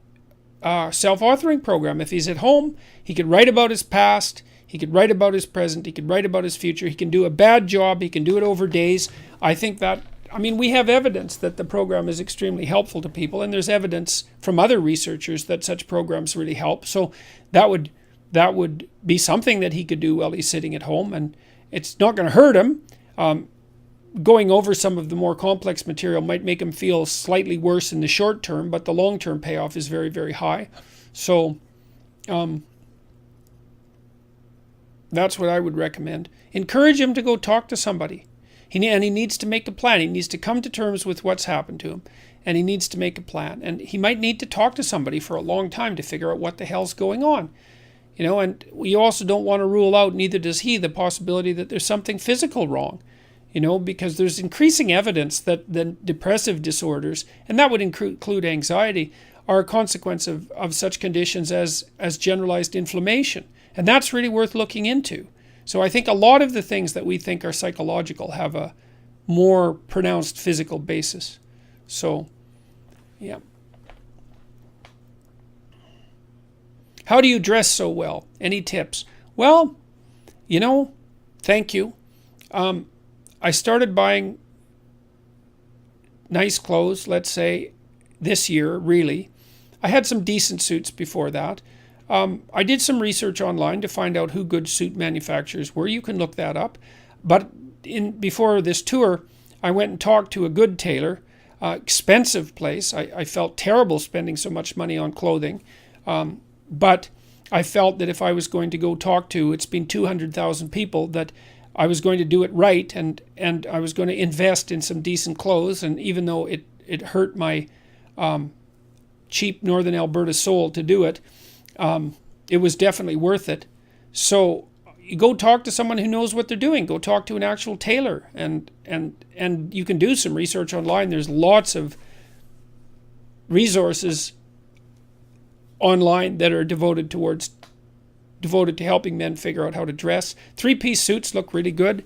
self-authoring program. If he's at home, he could write about his past, he could write about his present, he could write about his future, he can do a bad job, he can do it over days. I think that, we have evidence that the program is extremely helpful to people, and there's evidence from other researchers that such programs really help. So that would be something that he could do while he's sitting at home, and it's not going to hurt him. Going over some of the more complex material might make him feel slightly worse in the short term, but the long-term payoff is very, very high. So that's what I would recommend. Encourage him to go talk to somebody. He needs to make a plan. He needs to come to terms with what's happened to him, and he needs to make a plan. And he might need to talk to somebody for a long time to figure out what the hell's going on. You know, and we also don't want to rule out, neither does he, the possibility that there's something physical wrong. You know, because there's increasing evidence that the depressive disorders, and that would include anxiety, are a consequence of such conditions as generalized inflammation. And that's really worth looking into. So I think a lot of the things that we think are psychological have a more pronounced physical basis. So, yeah. How do you dress so well? Any tips? Well, thank you. I started buying nice clothes, let's say, this year, really. I had some decent suits before that. I did some research online to find out who good suit manufacturers were. You can look that up. But before this tour, I went and talked to a good tailor, expensive place. I felt terrible spending so much money on clothing. But I felt that if I was going to go talk to, it's been 200,000 people, that I was going to do it right, and I was going to invest in some decent clothes. And even though it hurt my cheap Northern Alberta soul to do it, it was definitely worth it. So you go talk to someone who knows what they're doing. Go talk to an actual tailor, and you can do some research online. There's lots of resources online that are devoted to helping men figure out how to dress. 3-piece suits look really good.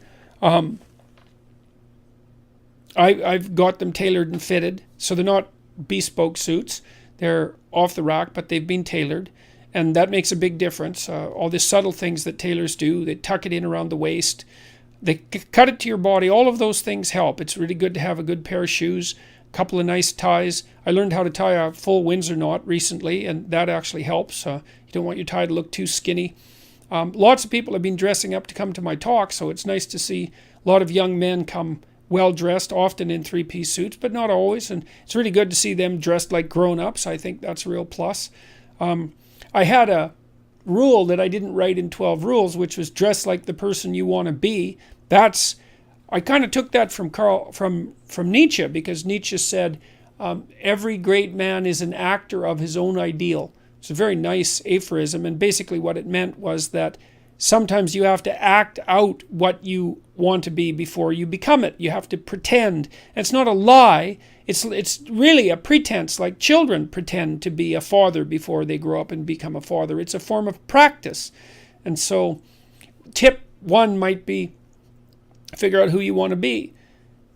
I've got them tailored and fitted, so they're not bespoke suits. They're off the rack, but they've been tailored, and that makes a big difference. All the subtle things that tailors do, they tuck it in around the waist, they cut it to your body, all of those things help. It's really good to have a good pair of shoes, a couple of nice ties. I learned how to tie a full Windsor knot recently, and that actually helps. You don't want your tie to look too skinny. Lots of people have been dressing up to come to my talk, so it's nice to see a lot of young men come well-dressed, often in 3-piece suits, but not always. And it's really good to see them dressed like grown-ups. I think that's a real plus. I had a rule that I didn't write in 12 Rules, which was dress like the person you want to be. I kind of took that from Nietzsche, because Nietzsche said, every great man is an actor of his own ideal. It's a very nice aphorism, and basically what it meant was that sometimes you have to act out what you want to be before you become it. You have to pretend. And it's not a lie. It's really a pretense, like children pretend to be a father before they grow up and become a father. It's a form of practice. And so tip 1 might be figure out who you want to be.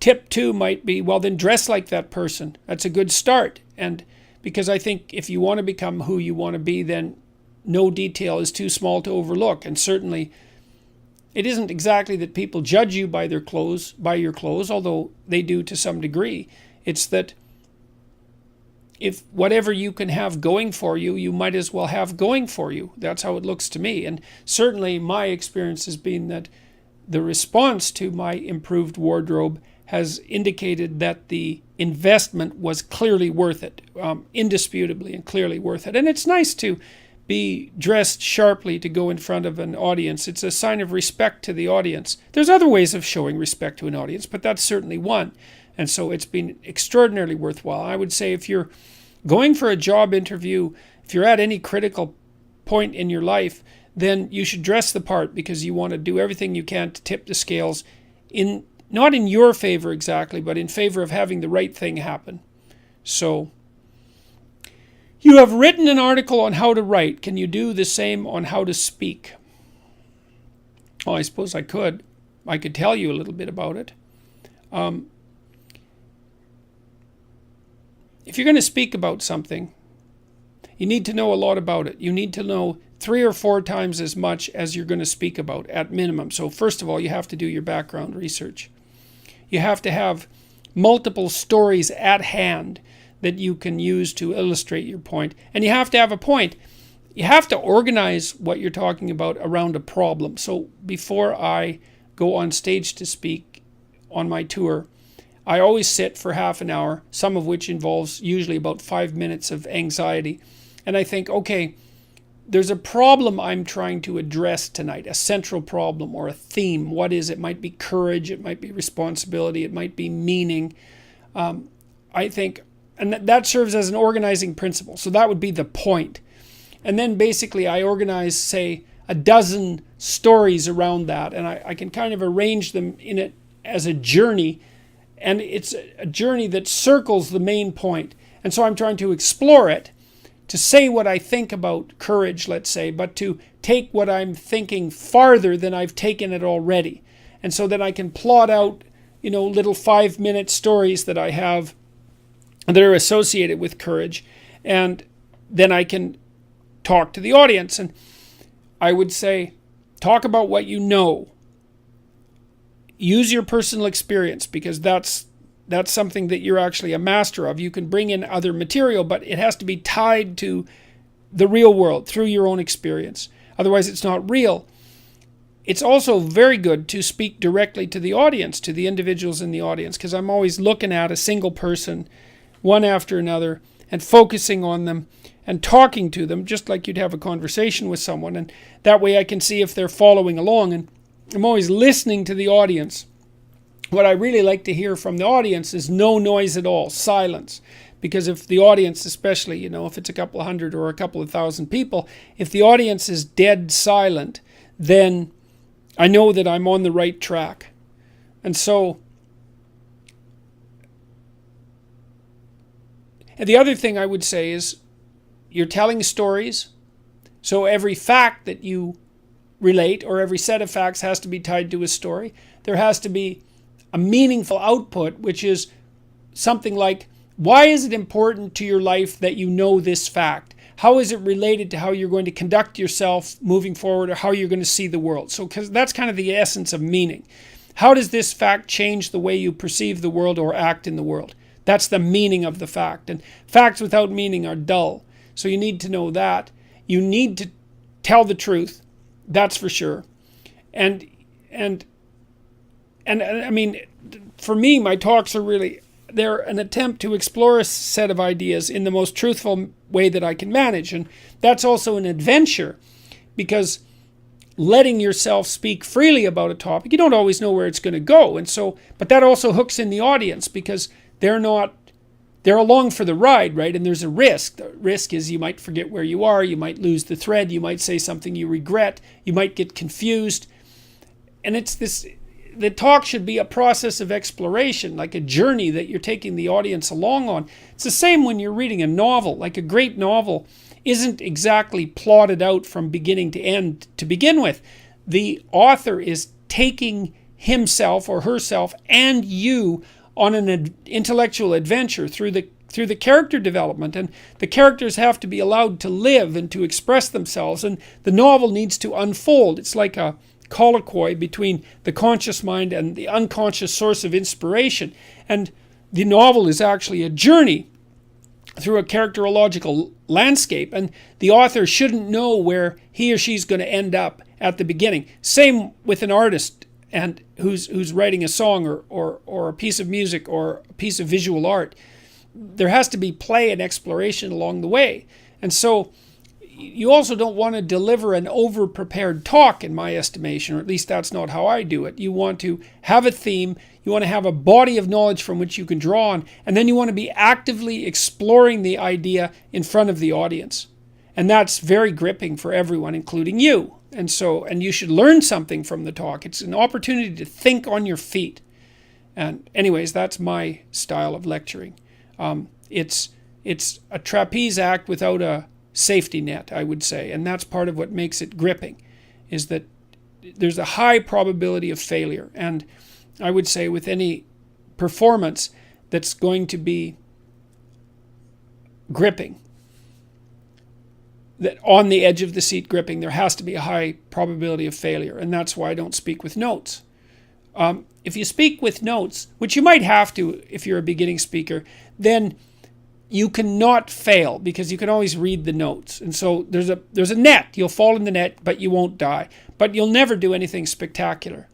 Tip 2 might be, well, then dress like that person. That's a good start. And because I think if you want to become who you want to be, then no detail is too small to overlook. And certainly it isn't exactly that people judge you by your clothes, although they do to some degree. It's that if whatever you can have going for you, you might as well have going for you. That's how it looks to me. And certainly my experience has been that the response to my improved wardrobe has indicated that the investment was clearly worth it, indisputably and clearly worth it. And it's nice to be dressed sharply to go in front of an audience. It's a sign of respect to the audience. There's other ways of showing respect to an audience, but that's certainly one. And so it's been extraordinarily worthwhile. I would say if you're going for a job interview, if you're at any critical point in your life, then you should dress the part, because you want to do everything you can to tip the scales not in your favor exactly, but in favor of having the right thing happen. So, you have written an article on how to write. Can you do the same on how to speak? Well, I suppose I could. I could tell you a little bit about it. If you're going to speak about something, you need to know a lot about it. You need to know 3 or 4 times as much as you're going to speak about at minimum. So first of all, you have to do your background research. You have to have multiple stories at hand that you can use to illustrate your point. And you have to have a point. You have to organize what you're talking about around a problem. So before I go on stage to speak on my tour, I always sit for half an hour, some of which involves usually about 5 minutes of anxiety. And I think, okay, there's a problem I'm trying to address tonight, a central problem or a theme. What is it? It might be courage, it might be responsibility, it might be meaning. I think, and that serves as an organizing principle. So that would be the point. And then basically I organize, say, a dozen stories around that, and I can kind of arrange them in it as a journey, and it's a journey that circles the main point. And so I'm trying to explore it, to say what I think about courage, let's say, but to take what I'm thinking farther than I've taken it already. And so then I can plot out, little 5-minute stories that I have that are associated with courage. And then I can talk to the audience. And I would say, talk about what you know. Use your personal experience, because that's that's something that you're actually a master of. You can bring in other material, but it has to be tied to the real world through your own experience. Otherwise, it's not real. It's also very good to speak directly to the audience, to the individuals in the audience, because I'm always looking at a single person, one after another, and focusing on them and talking to them, just like you'd have a conversation with someone. And that way I can see if they're following along. And I'm always listening to the audience. What I really like to hear from the audience is no noise at all, silence. Because if the audience, especially, if it's a couple of hundred or a couple of thousand people, if the audience is dead silent, then I know that I'm on the right track. And so, and the other thing I would say is you're telling stories. So every fact that you relate or every set of facts has to be tied to a story. There has to be a meaningful output, which is something like, why is it important to your life that you know this fact? How is it related to how you're going to conduct yourself moving forward or how you're going to see the world? So, because that's kind of the essence of meaning. How does this fact change the way you perceive the world or act in the world? That's the meaning of the fact. And facts without meaning are dull. So you need to know that. You need to tell the truth. That's for sure. And I mean, for me, my talks are really, they're an attempt to explore a set of ideas in the most truthful way that I can manage. And that's also an adventure, because letting yourself speak freely about a topic, you don't always know where it's going to go. And so, but that also hooks in the audience, because they're along for the ride, right? And there's a risk. The risk is you might forget where you are, you might lose the thread, you might say something you regret, you might get confused. And the talk should be a process of exploration, like a journey that you're taking the audience along on. It's the same when you're reading a novel. Like a great novel isn't exactly plotted out from beginning to end to begin with. The author is taking himself or herself and you on an intellectual adventure through the character development, and the characters have to be allowed to live and to express themselves, and the novel needs to unfold. It's like a colloquy between the conscious mind and the unconscious source of inspiration. And the novel is actually a journey through a characterological landscape, and the author shouldn't know where he or she's going to end up at the beginning. Same with an artist and who's writing a song or a piece of music or a piece of visual art. There has to be play and exploration along the way. And so you also don't want to deliver an over-prepared talk, in my estimation, or at least that's not how I do it. You want to have a theme, you want to have a body of knowledge from which you can draw on, and then you want to be actively exploring the idea in front of the audience. And that's very gripping for everyone, including you. And you should learn something from the talk. It's an opportunity to think on your feet. And anyways, that's my style of lecturing. It's a trapeze act without a safety net, I would say. And that's part of what makes it gripping, is that there's a high probability of failure. And I would say with any performance that's going to be gripping, that on the edge of the seat gripping, there has to be a high probability of failure. And that's why I don't speak with notes. If you speak with notes, which you might have to if you're a beginning speaker, then you cannot fail, because you can always read the notes. And so there's a net. You'll fall in the net, but you won't die. But you'll never do anything spectacular.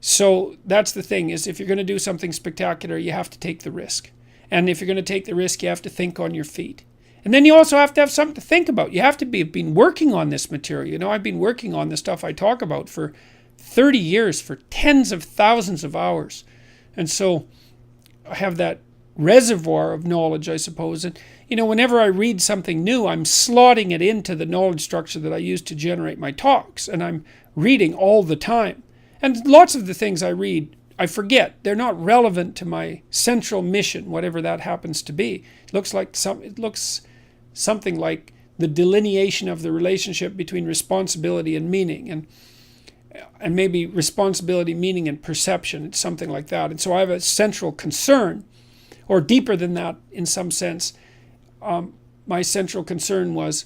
So that's the thing, is if you're going to do something spectacular, you have to take the risk. And if you're going to take the risk, you have to think on your feet. And then you also have to have something to think about. You have to have been working on this material. I've been working on the stuff I talk about for 30 years, for tens of thousands of hours. And so I have that reservoir of knowledge, I suppose. And, whenever I read something new, I'm slotting it into the knowledge structure that I use to generate my talks. And I'm reading all the time. And lots of the things I read, I forget. They're not relevant to my central mission, whatever that happens to be. It looks something like the delineation of the relationship between responsibility and meaning, and maybe responsibility, meaning, and perception. It's something like that. And so I have a central concern, or deeper than that in some sense. My central concern was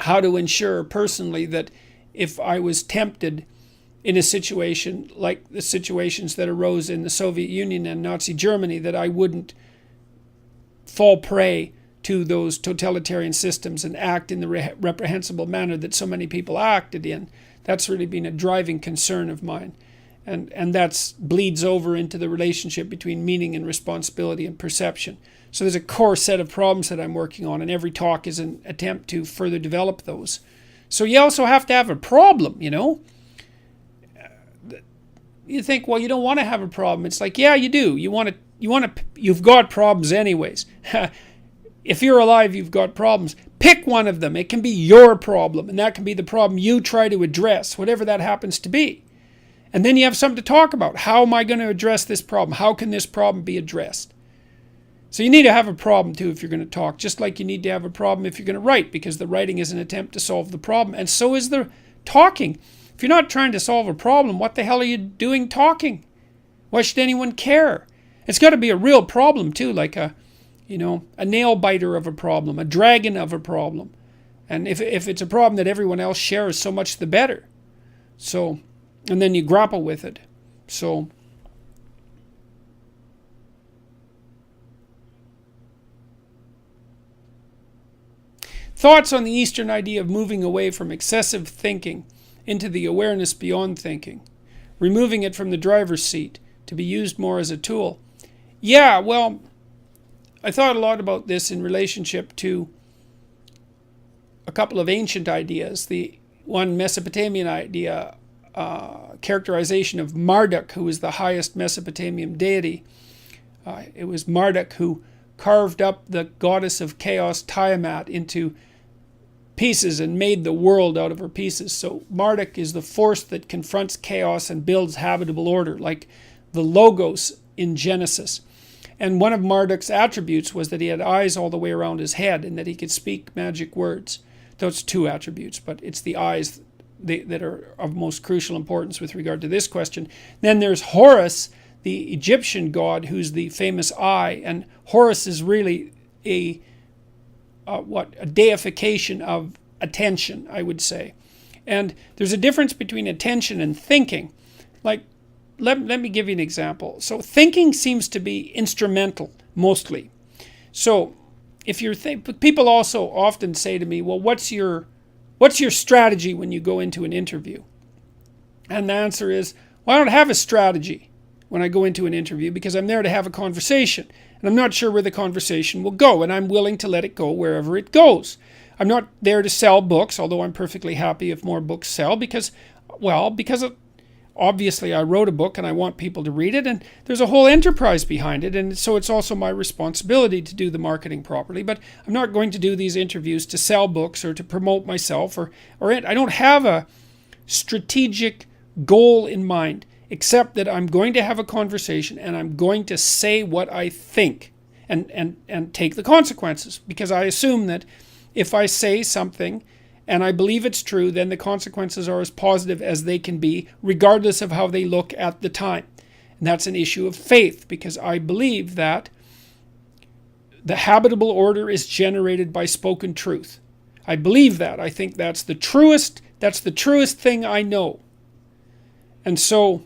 how to ensure personally that if I was tempted, in a situation like the situations that arose in the Soviet Union and Nazi Germany, that I wouldn't fall prey to those totalitarian systems and act in the reprehensible manner that so many people acted in. That's really been a driving concern of mine. And that bleeds over into the relationship between meaning and responsibility and perception. So there's a core set of problems that I'm working on, and every talk is an attempt to further develop those. So you also have to have a problem, you know. You think, well, you don't want to have a problem. It's like, yeah, you do. You've got problems anyways. If you're alive, you've got problems. Pick one of them. It can be your problem, and that can be the problem you try to address, whatever that happens to be. And then you have something to talk about. How am I going to address this problem? How can this problem be addressed? So you need to have a problem too if you're going to talk, just like you need to have a problem if you're going to write, because the writing is an attempt to solve the problem, and so is the talking. If you're not trying to solve a problem, what the hell are you doing talking? Why should anyone care? It's got to be a real problem too, like a nail biter of a problem, a dragon of a problem. And if it's a problem that everyone else shares, so much the better. So, and then you grapple with it. So, thoughts on the Eastern idea of moving away from excessive thinking into the awareness beyond thinking, removing it from the driver's seat to be used more as a tool. Yeah, well, I thought a lot about this in relationship to a couple of ancient ideas. The one Mesopotamian idea, characterization of Marduk, who was the highest Mesopotamian deity. It was Marduk who carved up the goddess of chaos Tiamat into pieces and made the world out of her pieces. So Marduk is the force that confronts chaos and builds habitable order, like the Logos in Genesis. And one of Marduk's attributes was that he had eyes all the way around his head and that he could speak magic words. Those two attributes, but it's the eyes that are of most crucial importance with regard to this question. Then there's Horus, the Egyptian god, who's the famous eye, and Horus is really a deification of attention, I would say. And there's a difference between attention and thinking. Like, let me give you an example. So thinking seems to be instrumental, mostly. So if you're people also often say to me, well, what's your strategy when you go into an interview? And the answer is, well, I don't have a strategy when I go into an interview because I'm there to have a conversation. And I'm not sure where the conversation will go, and I'm willing to let it go wherever it goes. I'm not there to sell books, although I'm perfectly happy if more books sell, because obviously I wrote a book and I want people to read it, and there's a whole enterprise behind it, and so it's also my responsibility to do the marketing properly. But I'm not going to do these interviews to sell books or to promote myself, or I don't have a strategic goal in mind, except that I'm going to have a conversation and I'm going to say what I think and take the consequences, because I assume that if I say something and I believe it's true, then the consequences are as positive as they can be, regardless of how they look at the time. And that's an issue of faith, because I believe that the habitable order is generated by spoken truth. I believe that. I think that's the truest thing I know. And so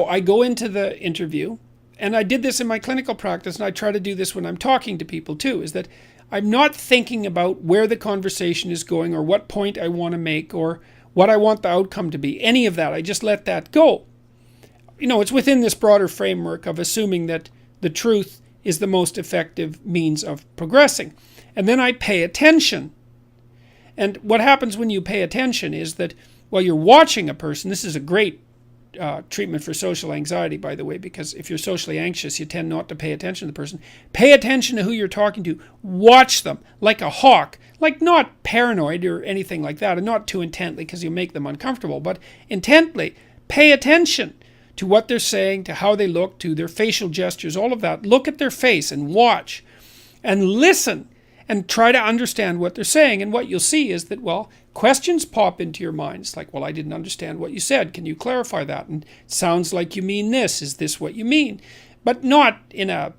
I go into the interview, and I did this in my clinical practice, and I try to do this when I'm talking to people too, is that I'm not thinking about where the conversation is going or what point I want to make or what I want the outcome to be. Any of that. I just let that go. It's within this broader framework of assuming that the truth is the most effective means of progressing. And then I pay attention. And what happens when you pay attention is that while you're watching a person, this is a great treatment for social anxiety, by the way, because if you're socially anxious, you tend not to pay attention to the person. Pay attention to who you're talking to. Watch them like a hawk, like not paranoid or anything like that, and not too intently because you'll make them uncomfortable, but intently. Pay attention to what they're saying, to how they look, to their facial gestures, all of that. Look at their face and watch and listen and try to understand what they're saying. And what you'll see is that, well, questions pop into your mind. It's like, well, I didn't understand what you said. Can you clarify that? And it sounds like you mean this. Is this what you mean? But not in a,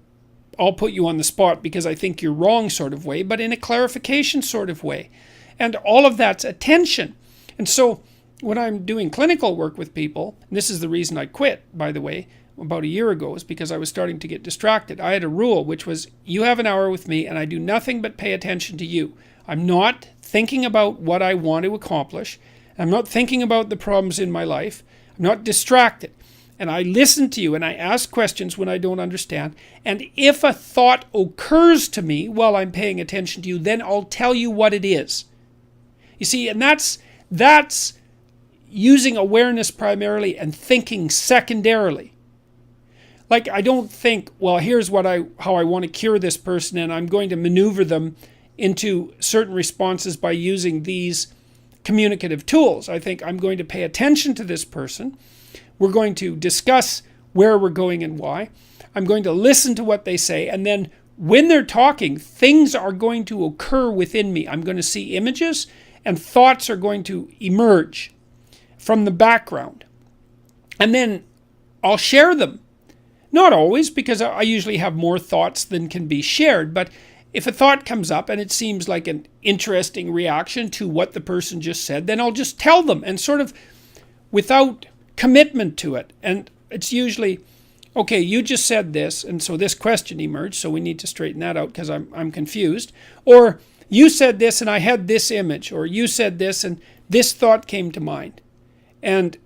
I'll put you on the spot because I think you're wrong sort of way, but in a clarification sort of way. And all of that's attention. And so when I'm doing clinical work with people, and this is the reason I quit, by the way, about a year ago, is because I was starting to get distracted. I had a rule, which was, you have an hour with me and I do nothing but pay attention to you. I'm not thinking about what I want to accomplish. I'm not thinking about the problems in my life. I'm not distracted. And I listen to you and I ask questions when I don't understand. And if a thought occurs to me while I'm paying attention to you, then I'll tell you what it is. You see, and that's using awareness primarily and thinking secondarily. Like, I don't think, well, here's how I want to cure this person, and I'm going to maneuver them into certain responses by using these communicative tools. I think I'm going to pay attention to this person. We're going to discuss where we're going and why. I'm going to listen to what they say, and then when they're talking, things are going to occur within me. I'm going to see images, and thoughts are going to emerge from the background. And then I'll share them. Not always, because I usually have more thoughts than can be shared, but if a thought comes up and it seems like an interesting reaction to what the person just said, then I'll just tell them, and sort of without commitment to it. And it's usually, okay, you just said this, and so this question emerged, so we need to straighten that out because I'm confused. Or you said this and I had this image, or you said this and this thought came to mind. And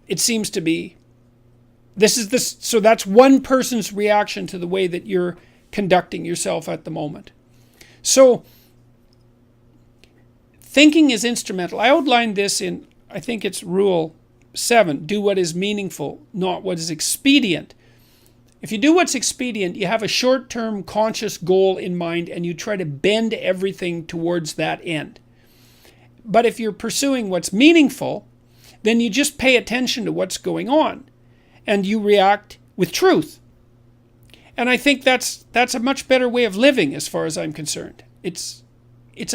it seems to be, so that's one person's reaction to the way that you're conducting yourself at the moment. So thinking is instrumental. I outlined this in, I think it's Rule 7, do what is meaningful, not what is expedient. If you do what's expedient, you have a short-term conscious goal in mind and you try to bend everything towards that end. But if you're pursuing what's meaningful, then you just pay attention to what's going on and you react with truth. And I think that's a much better way of living as far as I'm concerned. It's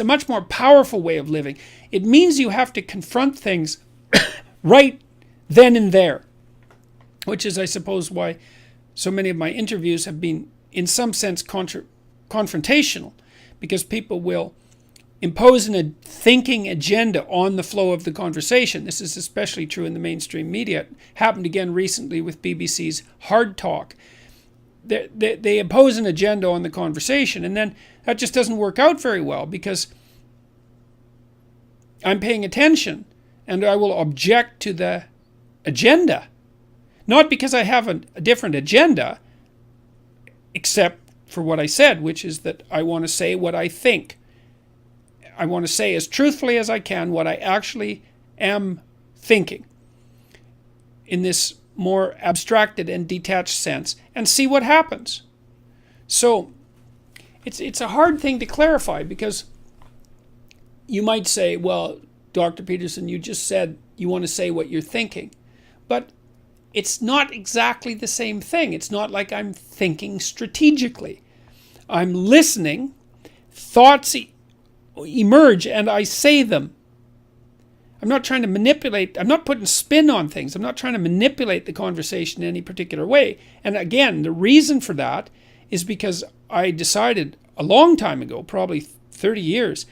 a much more powerful way of living. It means you have to confront things right then and there, which is, I suppose, why so many of my interviews have been, in some sense, confrontational, because people will impose a thinking agenda on the flow of the conversation. This is especially true in the mainstream media. It happened again recently with BBC's Hard Talk. They impose an agenda on the conversation, and then that just doesn't work out very well, because I'm paying attention and I will object to the agenda. Not because I have a different agenda, except for what I said, which is that I want to say what I think. I want to say as truthfully as I can what I actually am thinking in this more abstracted and detached sense, and see what happens. So it's a hard thing to clarify, because you might say, well, Dr. Peterson, you just said you want to say what you're thinking. But it's not exactly the same thing. It's not like I'm thinking strategically. I'm listening, thoughts emerge, and I say them. I'm not trying to manipulate, I'm not putting spin on things. I'm not trying to manipulate the conversation in any particular way. And again, the reason for that is because I decided a long time ago, probably 30 years,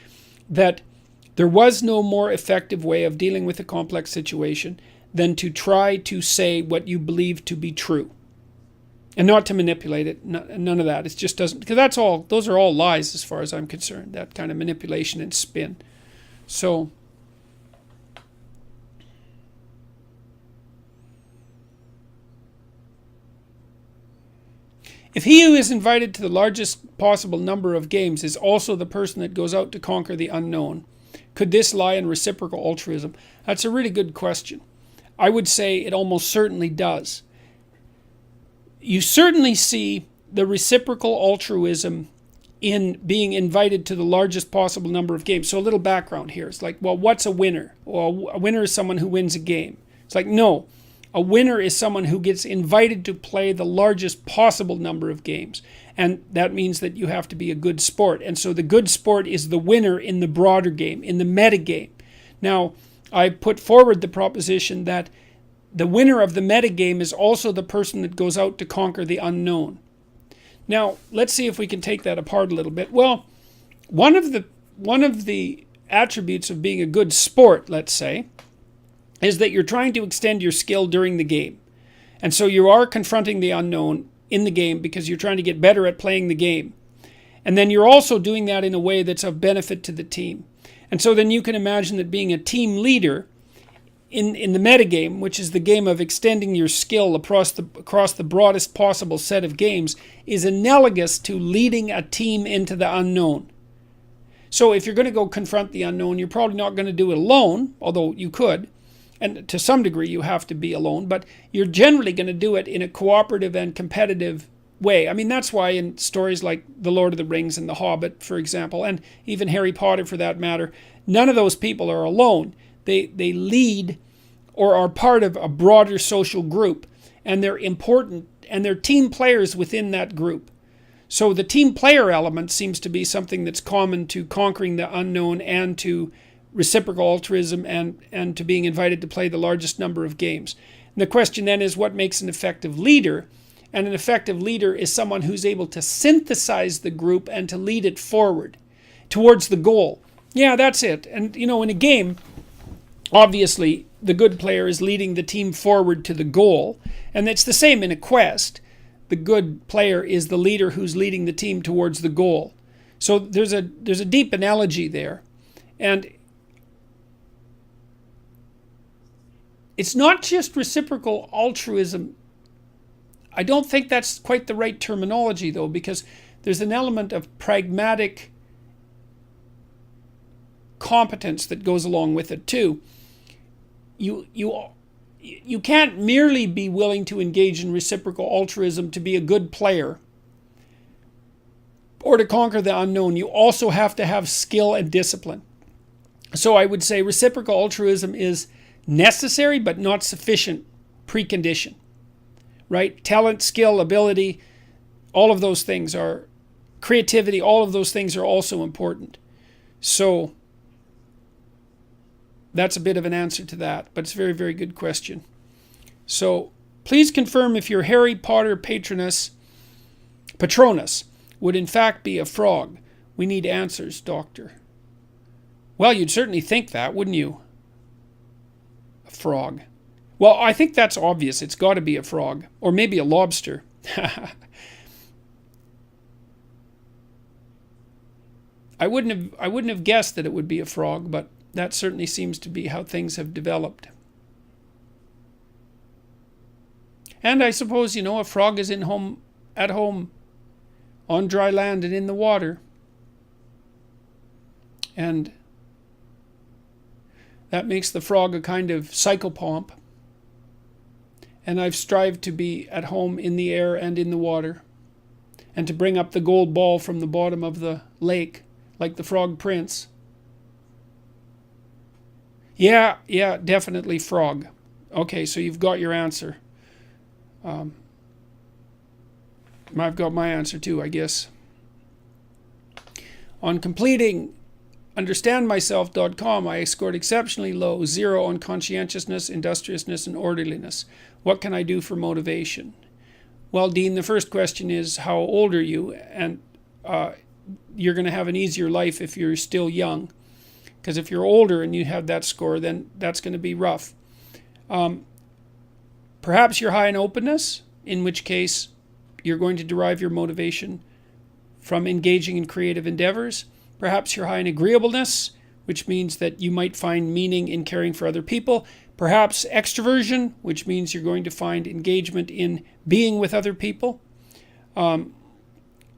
that there was no more effective way of dealing with a complex situation than to try to say what you believe to be true. And not to manipulate it, none of that. It just doesn't, because those are all lies as far as I'm concerned, that kind of manipulation and spin. So, if he who is invited to the largest possible number of games is also the person that goes out to conquer the unknown, could this lie in reciprocal altruism? That's a really good question. I would say it almost certainly does. You certainly see the reciprocal altruism in being invited to the largest possible number of games. So a little background here. It's like, well, what's a winner? Well, a winner is someone who wins a game. It's like, no. A winner is someone who gets invited to play the largest possible number of games. And that means that you have to be a good sport. And so the good sport is the winner in the broader game, in the meta game. Now, I put forward the proposition that the winner of the meta game is also the person that goes out to conquer the unknown. Now, let's see if we can take that apart a little bit. Well, one of the attributes of being a good sport, let's say, is that you're trying to extend your skill during the game. And so you are confronting the unknown in the game because you're trying to get better at playing the game. And then you're also doing that in a way that's of benefit to the team. And so then you can imagine that being a team leader in the metagame, which is the game of extending your skill across the broadest possible set of games, is analogous to leading a team into the unknown. So if you're going to go confront the unknown, you're probably not going to do it alone, although you could. And to some degree you have to be alone, but you're generally going to do it in a cooperative and competitive way. I mean, that's why in stories like The Lord of the Rings and The Hobbit, for example, and even Harry Potter for that matter, none of those people are alone. They lead or are part of a broader social group, and they're important, and they're team players within that group. So the team player element seems to be something that's common to conquering the unknown and to reciprocal altruism and to being invited to play the largest number of games. And the question then is, what makes an effective leader? And an effective leader is someone who's able to synthesize the group and to lead it forward towards the goal. Yeah, that's it. And, in a game, obviously, the good player is leading the team forward to the goal. And it's the same in a quest. The good player is the leader who's leading the team towards the goal. So there's a deep analogy there. And it's not just reciprocal altruism. I don't think that's quite the right terminology, though, because there's an element of pragmatic competence that goes along with it, too. You can't merely be willing to engage in reciprocal altruism to be a good player or to conquer the unknown. You also have to have skill and discipline. So I would say reciprocal altruism is necessary but not sufficient precondition, right? Talent, skill, ability, all of those things are, creativity, all of those things are also important. So that's a bit of an answer to that, but it's a very, very good question. So please confirm if your Harry Potter Patronus would in fact be a frog. We need answers, Doctor. Well, you'd certainly think that, wouldn't you? A frog. Well, I think that's obvious. It's got to be a frog. Or maybe a lobster. I wouldn't have guessed that it would be a frog, but that certainly seems to be how things have developed. And I suppose, a frog is at home, on dry land and in the water. And that makes the frog a kind of psychopomp. And I've strived to be at home in the air and in the water, and to bring up the gold ball from the bottom of the lake, like the Frog Prince. Yeah, definitely frog. Okay, so you've got your answer. I've got my answer too, I guess. On completing understandmyself.com, I scored exceptionally low, 0 on conscientiousness, industriousness, and orderliness. What can I do for motivation? Well, Dean, the first question is, how old are you? And you're going to have an easier life if you're still young. Because if you're older and you have that score, then that's going to be rough. Perhaps you're high in openness, in which case you're going to derive your motivation from engaging in creative endeavors. Perhaps you're high in agreeableness, which means that you might find meaning in caring for other people. Perhaps extroversion, which means you're going to find engagement in being with other people.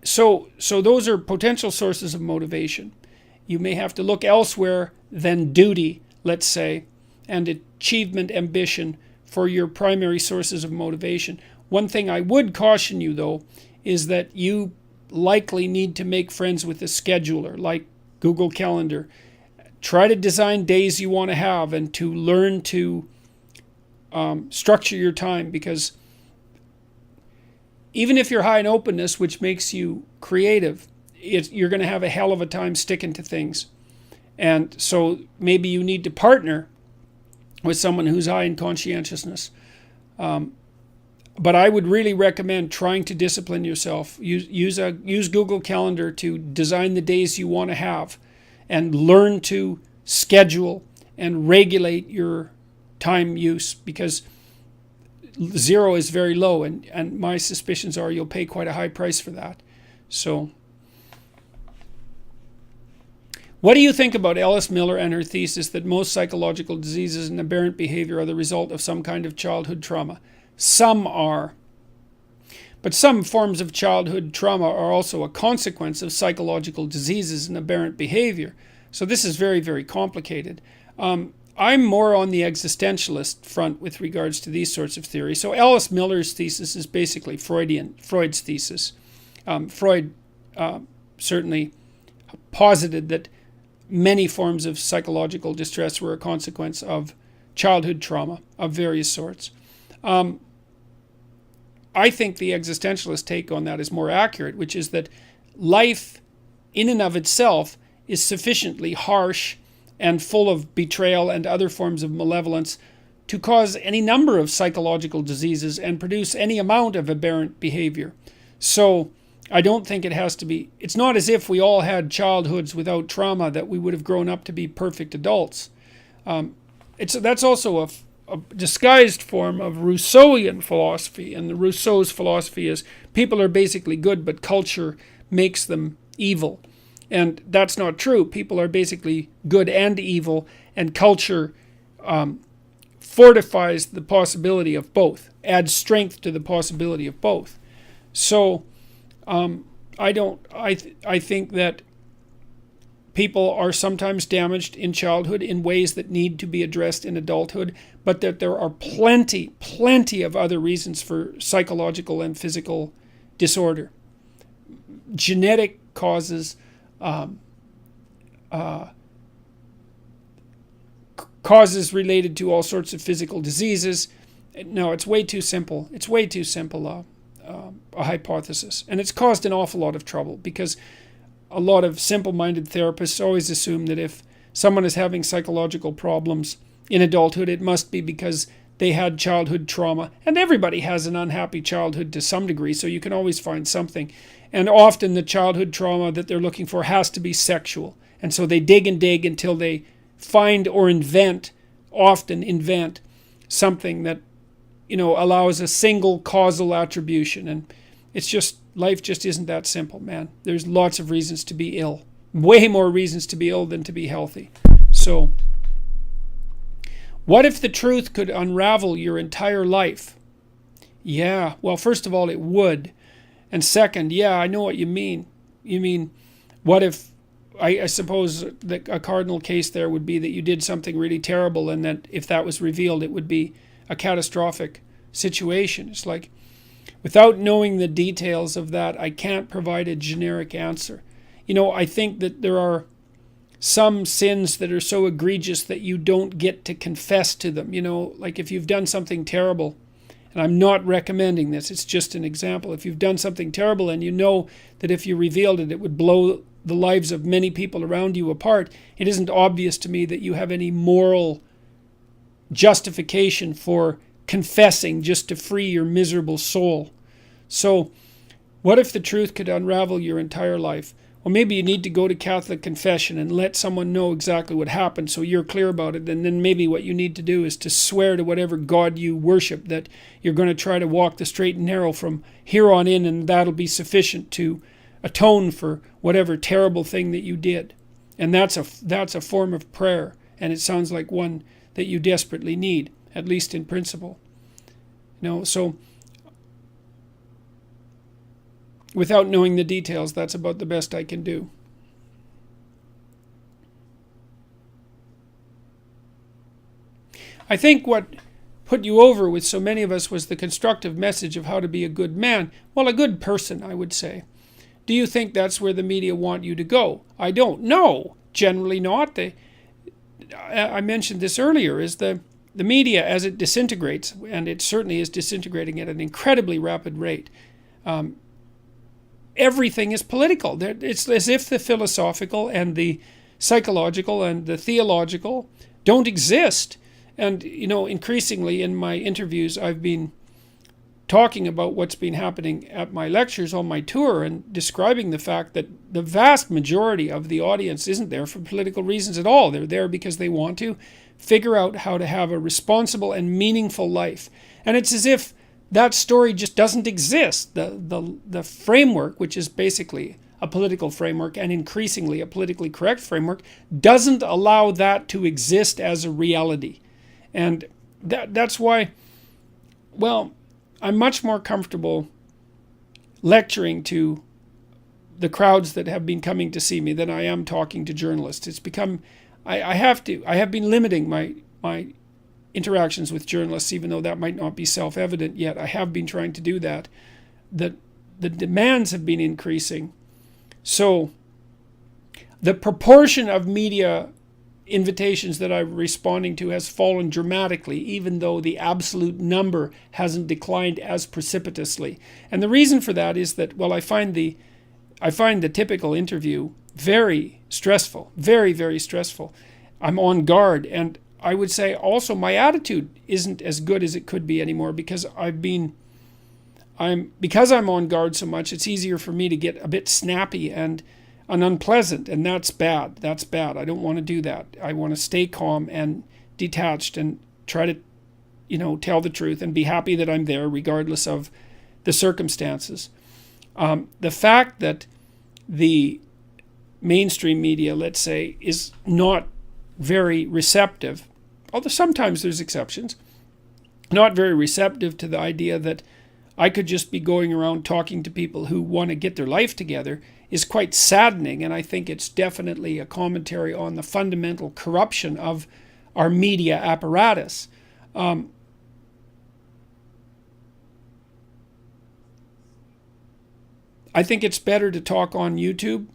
So those are potential sources of motivation. You may have to look elsewhere than duty, let's say, and achievement ambition for your primary sources of motivation. One thing I would caution you, though, is that you likely need to make friends with a scheduler like Google Calendar. Try to design days you want to have and to learn to structure your time, because even if you're high in openness, which makes you creative, you're going to have a hell of a time sticking to things. And so maybe you need to partner with someone who's high in conscientiousness. But I would really recommend trying to discipline yourself. Use Google Calendar to design the days you want to have, and learn to schedule and regulate your time use, because 0 is very low, and my suspicions are you'll pay quite a high price for that. So what do you think about Alice Miller and her thesis that most psychological diseases and aberrant behavior are the result of some kind of childhood trauma? Some are. But some forms of childhood trauma are also a consequence of psychological diseases and aberrant behavior. So this is very, very complicated. I'm more on the existentialist front with regards to these sorts of theories. So Alice Miller's thesis is basically Freud's thesis. Freud certainly posited that many forms of psychological distress were a consequence of childhood trauma of various sorts. I think the existentialist take on that is more accurate, which is that life in and of itself is sufficiently harsh and full of betrayal and other forms of malevolence to cause any number of psychological diseases and produce any amount of aberrant behavior. So I don't think it has to be, it's not as if we all had childhoods without trauma that we would have grown up to be perfect adults. That's also a disguised form of Rousseauian philosophy, and Rousseau's philosophy is people are basically good, but culture makes them evil. And that's not true. People are basically good and evil, and culture fortifies the possibility of both, adds strength to the possibility of both. So I think that people are sometimes damaged in childhood in ways that need to be addressed in adulthood, but that there are plenty of other reasons for psychological and physical disorder. Genetic causes, causes related to all sorts of physical diseases. No, it's way too simple. It's way too simple a hypothesis. And it's caused an awful lot of trouble, because a lot of simple-minded therapists always assume that if someone is having psychological problems in adulthood, it must be because they had childhood trauma. And everybody has an unhappy childhood to some degree, so you can always find something. And often the childhood trauma that they're looking for has to be sexual. And so they dig and dig until they find or often invent something that, allows a single causal attribution. And it's just, life just isn't that simple, man. There's lots of reasons to be ill. Way more reasons to be ill than to be healthy. So, what if the truth could unravel your entire life? Yeah, well, first of all, it would. And second, yeah, I know what you mean. You mean, what if, I suppose that a cardinal case there would be that you did something really terrible, and that if that was revealed, it would be a catastrophic situation. It's like, without knowing the details of that, I can't provide a generic answer. I think that there are some sins that are so egregious that you don't get to confess to them. Like if you've done something terrible, and I'm not recommending this, it's just an example. If you've done something terrible and you know that if you revealed it, it would blow the lives of many people around you apart, it isn't obvious to me that you have any moral justification for confessing just to free your miserable soul. So, what if the truth could unravel your entire life? Well, maybe you need to go to Catholic confession and let someone know exactly what happened so you're clear about it. And then maybe what you need to do is to swear to whatever God you worship that you're going to try to walk the straight and narrow from here on in, and that'll be sufficient to atone for whatever terrible thing that you did. And that's a form of prayer, and it sounds like one that you desperately need, at least in principle. So without knowing the details, that's about the best I can do. I think what put you over with so many of us was the constructive message of how to be a good man. Well, a good person, I would say. Do you think that's where the media want you to go? I don't know. Generally not. I mentioned this earlier, is the media, as it disintegrates, and it certainly is disintegrating at an incredibly rapid rate, everything is political. It's as if the philosophical and the psychological and the theological don't exist. And, increasingly in my interviews, I've been talking about what's been happening at my lectures on my tour and describing the fact that the vast majority of the audience isn't there for political reasons at all. They're there because they want to figure out how to have a responsible and meaningful life. And it's as if that story just doesn't exist. The framework, which is basically a political framework and increasingly a politically correct framework, doesn't allow that to exist as a reality. And that's why, well, I'm much more comfortable lecturing to the crowds that have been coming to see me than I am talking to journalists. It's become, I have been limiting my interactions with journalists, even though that might not be self-evident yet. I have been trying to do that. The demands have been increasing. So the proportion of media invitations that I'm responding to has fallen dramatically, even though the absolute number hasn't declined as precipitously. And the reason for that is that, well, I find the typical interview very stressful, very, very stressful. I'm on guard, and I would say also my attitude isn't as good as it could be anymore because because I'm on guard so much. It's easier for me to get a bit snappy and unpleasant, and that's bad. That's bad. I don't want to do that. I want to stay calm and detached and try to, tell the truth and be happy that I'm there regardless of the circumstances. The fact that the mainstream media, let's say, is not very receptive, although sometimes there's exceptions, not very receptive to the idea that I could just be going around talking to people who want to get their life together is quite saddening, and I think it's definitely a commentary on the fundamental corruption of our media apparatus. I think it's better to talk on YouTube,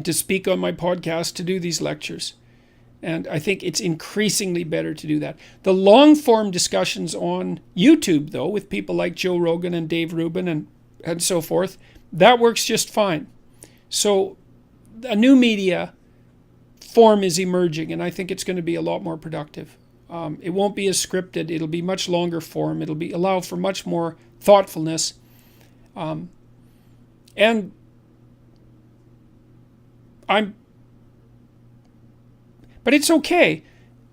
to speak on my podcast, to do these lectures. And I think it's increasingly better to do that. The long-form discussions on YouTube, though, with people like Joe Rogan and Dave Rubin and so forth, that works just fine. So a new media form is emerging, and I think it's going to be a lot more productive. It won't be as scripted. It'll be much longer form. It'll allow for much more thoughtfulness. But it's okay.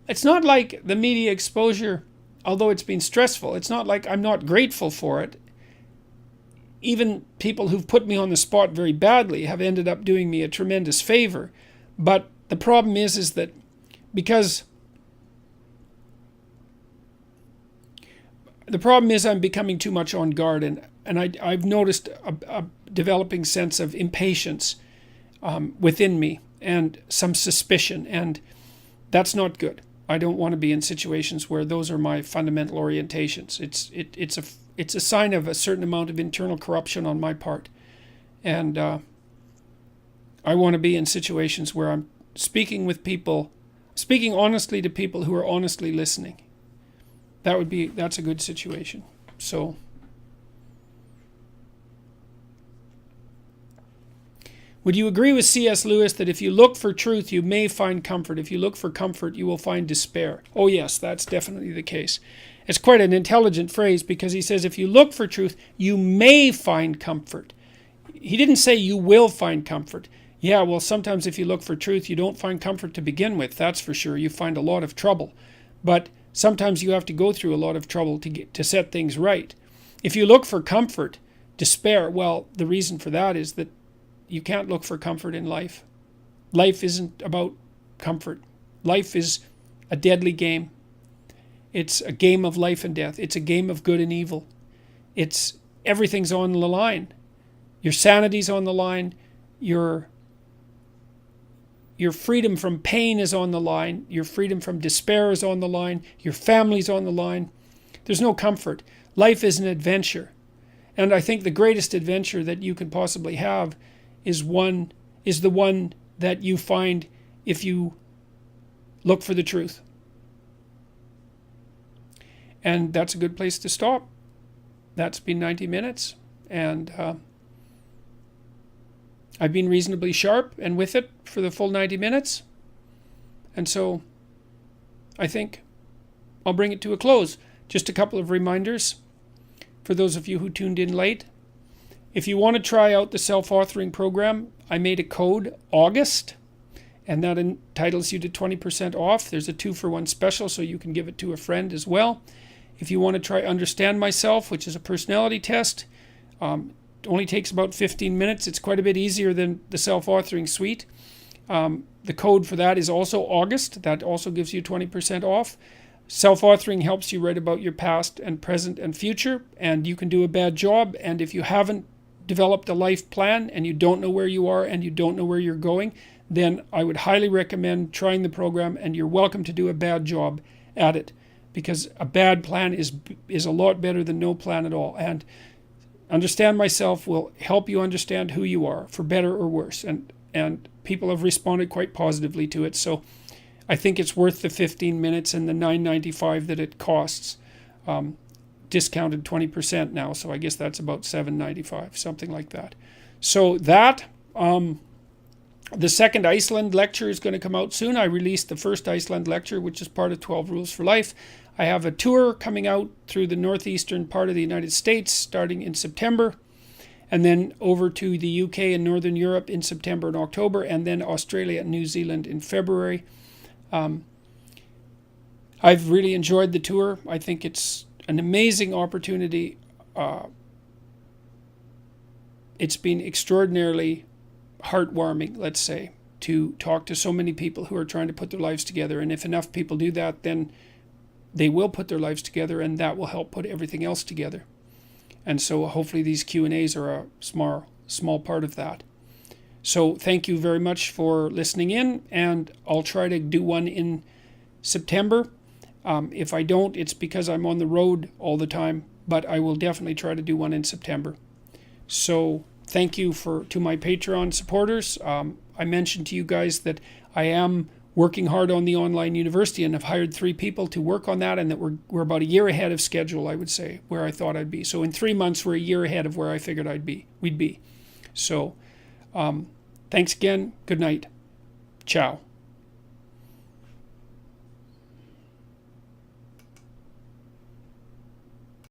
It's not like the media exposure, although it's been stressful, it's not like I'm not grateful for it. Even people who've put me on the spot very badly have ended up doing me a tremendous favor. But the problem is that because I'm becoming too much on guard, and I've noticed a developing sense of impatience within me and some suspicion, and that's not good. I don't want to be in situations where those are my fundamental orientations. It's a sign of a certain amount of internal corruption on my part, and I want to be in situations where I'm speaking honestly to people who are honestly listening. That's a good situation. So would you agree with C.S. Lewis that if you look for truth, you may find comfort? If you look for comfort, you will find despair. Oh yes, that's definitely the case. It's quite an intelligent phrase because he says if you look for truth, you may find comfort. He didn't say you will find comfort. Yeah, well, sometimes if you look for truth, you don't find comfort to begin with, that's for sure. You find a lot of trouble. But sometimes you have to go through a lot of trouble to set things right. If you look for comfort, despair, well, the reason for that is that you can't look for comfort in life. Life isn't about comfort. Life is a deadly game. It's a game of life and death. It's a game of good and evil. Everything's on the line. Your sanity's on the line. Your freedom from pain is on the line. Your freedom from despair is on the line. Your family's on the line. There's no comfort. Life is an adventure. And I think the greatest adventure that you can possibly have is the one that you find if you look for the truth. And that's a good place to stop. That's been 90 minutes, and I've been reasonably sharp and with it for the full 90 minutes. And so I think I'll bring it to a close. Just a couple of reminders. for those of you who tuned in late. If you want to try out the self-authoring program, I made a code August, and that entitles you to 20% off. There's a 2-for-1 special, so you can give it to a friend as well. If you want to try Understand Myself, which is a personality test, it only takes about 15 minutes. It's quite a bit easier than the self-authoring suite. The code for that is also August. That also gives you 20% off. Self-authoring helps you write about your past and present and future, and you can do a bad job. And if you haven't developed a life plan and you don't know where you are and you don't know where you're going, then I would highly recommend trying the program, and you're welcome to do a bad job at it, because a bad plan is a lot better than no plan at all. And Understand Myself will help you understand who you are, for better or worse, and people have responded quite positively to it. So I think it's worth the 15 minutes and the $9.95 that it costs, discounted 20% now. So I guess that's about $7.95, something like that. So that, the second Iceland lecture is going to come out soon. I released the first Iceland lecture, which is part of 12 Rules for Life. I have a tour coming out through the northeastern part of the United States starting in September, and then over to the UK and Northern Europe in September and October, and then Australia and New Zealand in February. I've really enjoyed the tour. I think it's an amazing opportunity. It's been extraordinarily heartwarming, let's say, to talk to so many people who are trying to put their lives together. And if enough people do that, then they will put their lives together, and that will help put everything else together. And so hopefully these Q&As are a small part of that. So thank you very much for listening in, and I'll try to do one in September. If I don't, it's because I'm on the road all the time, but I will definitely try to do one in September. So thank you to my Patreon supporters. I mentioned to you guys that I am working hard on the online university, and I've hired 3 people to work on that, and that we're about a year ahead of schedule, I would say, where I thought I'd be. So in 3 months, we're a year ahead of where I figured we'd be. So thanks again. Good night. Ciao.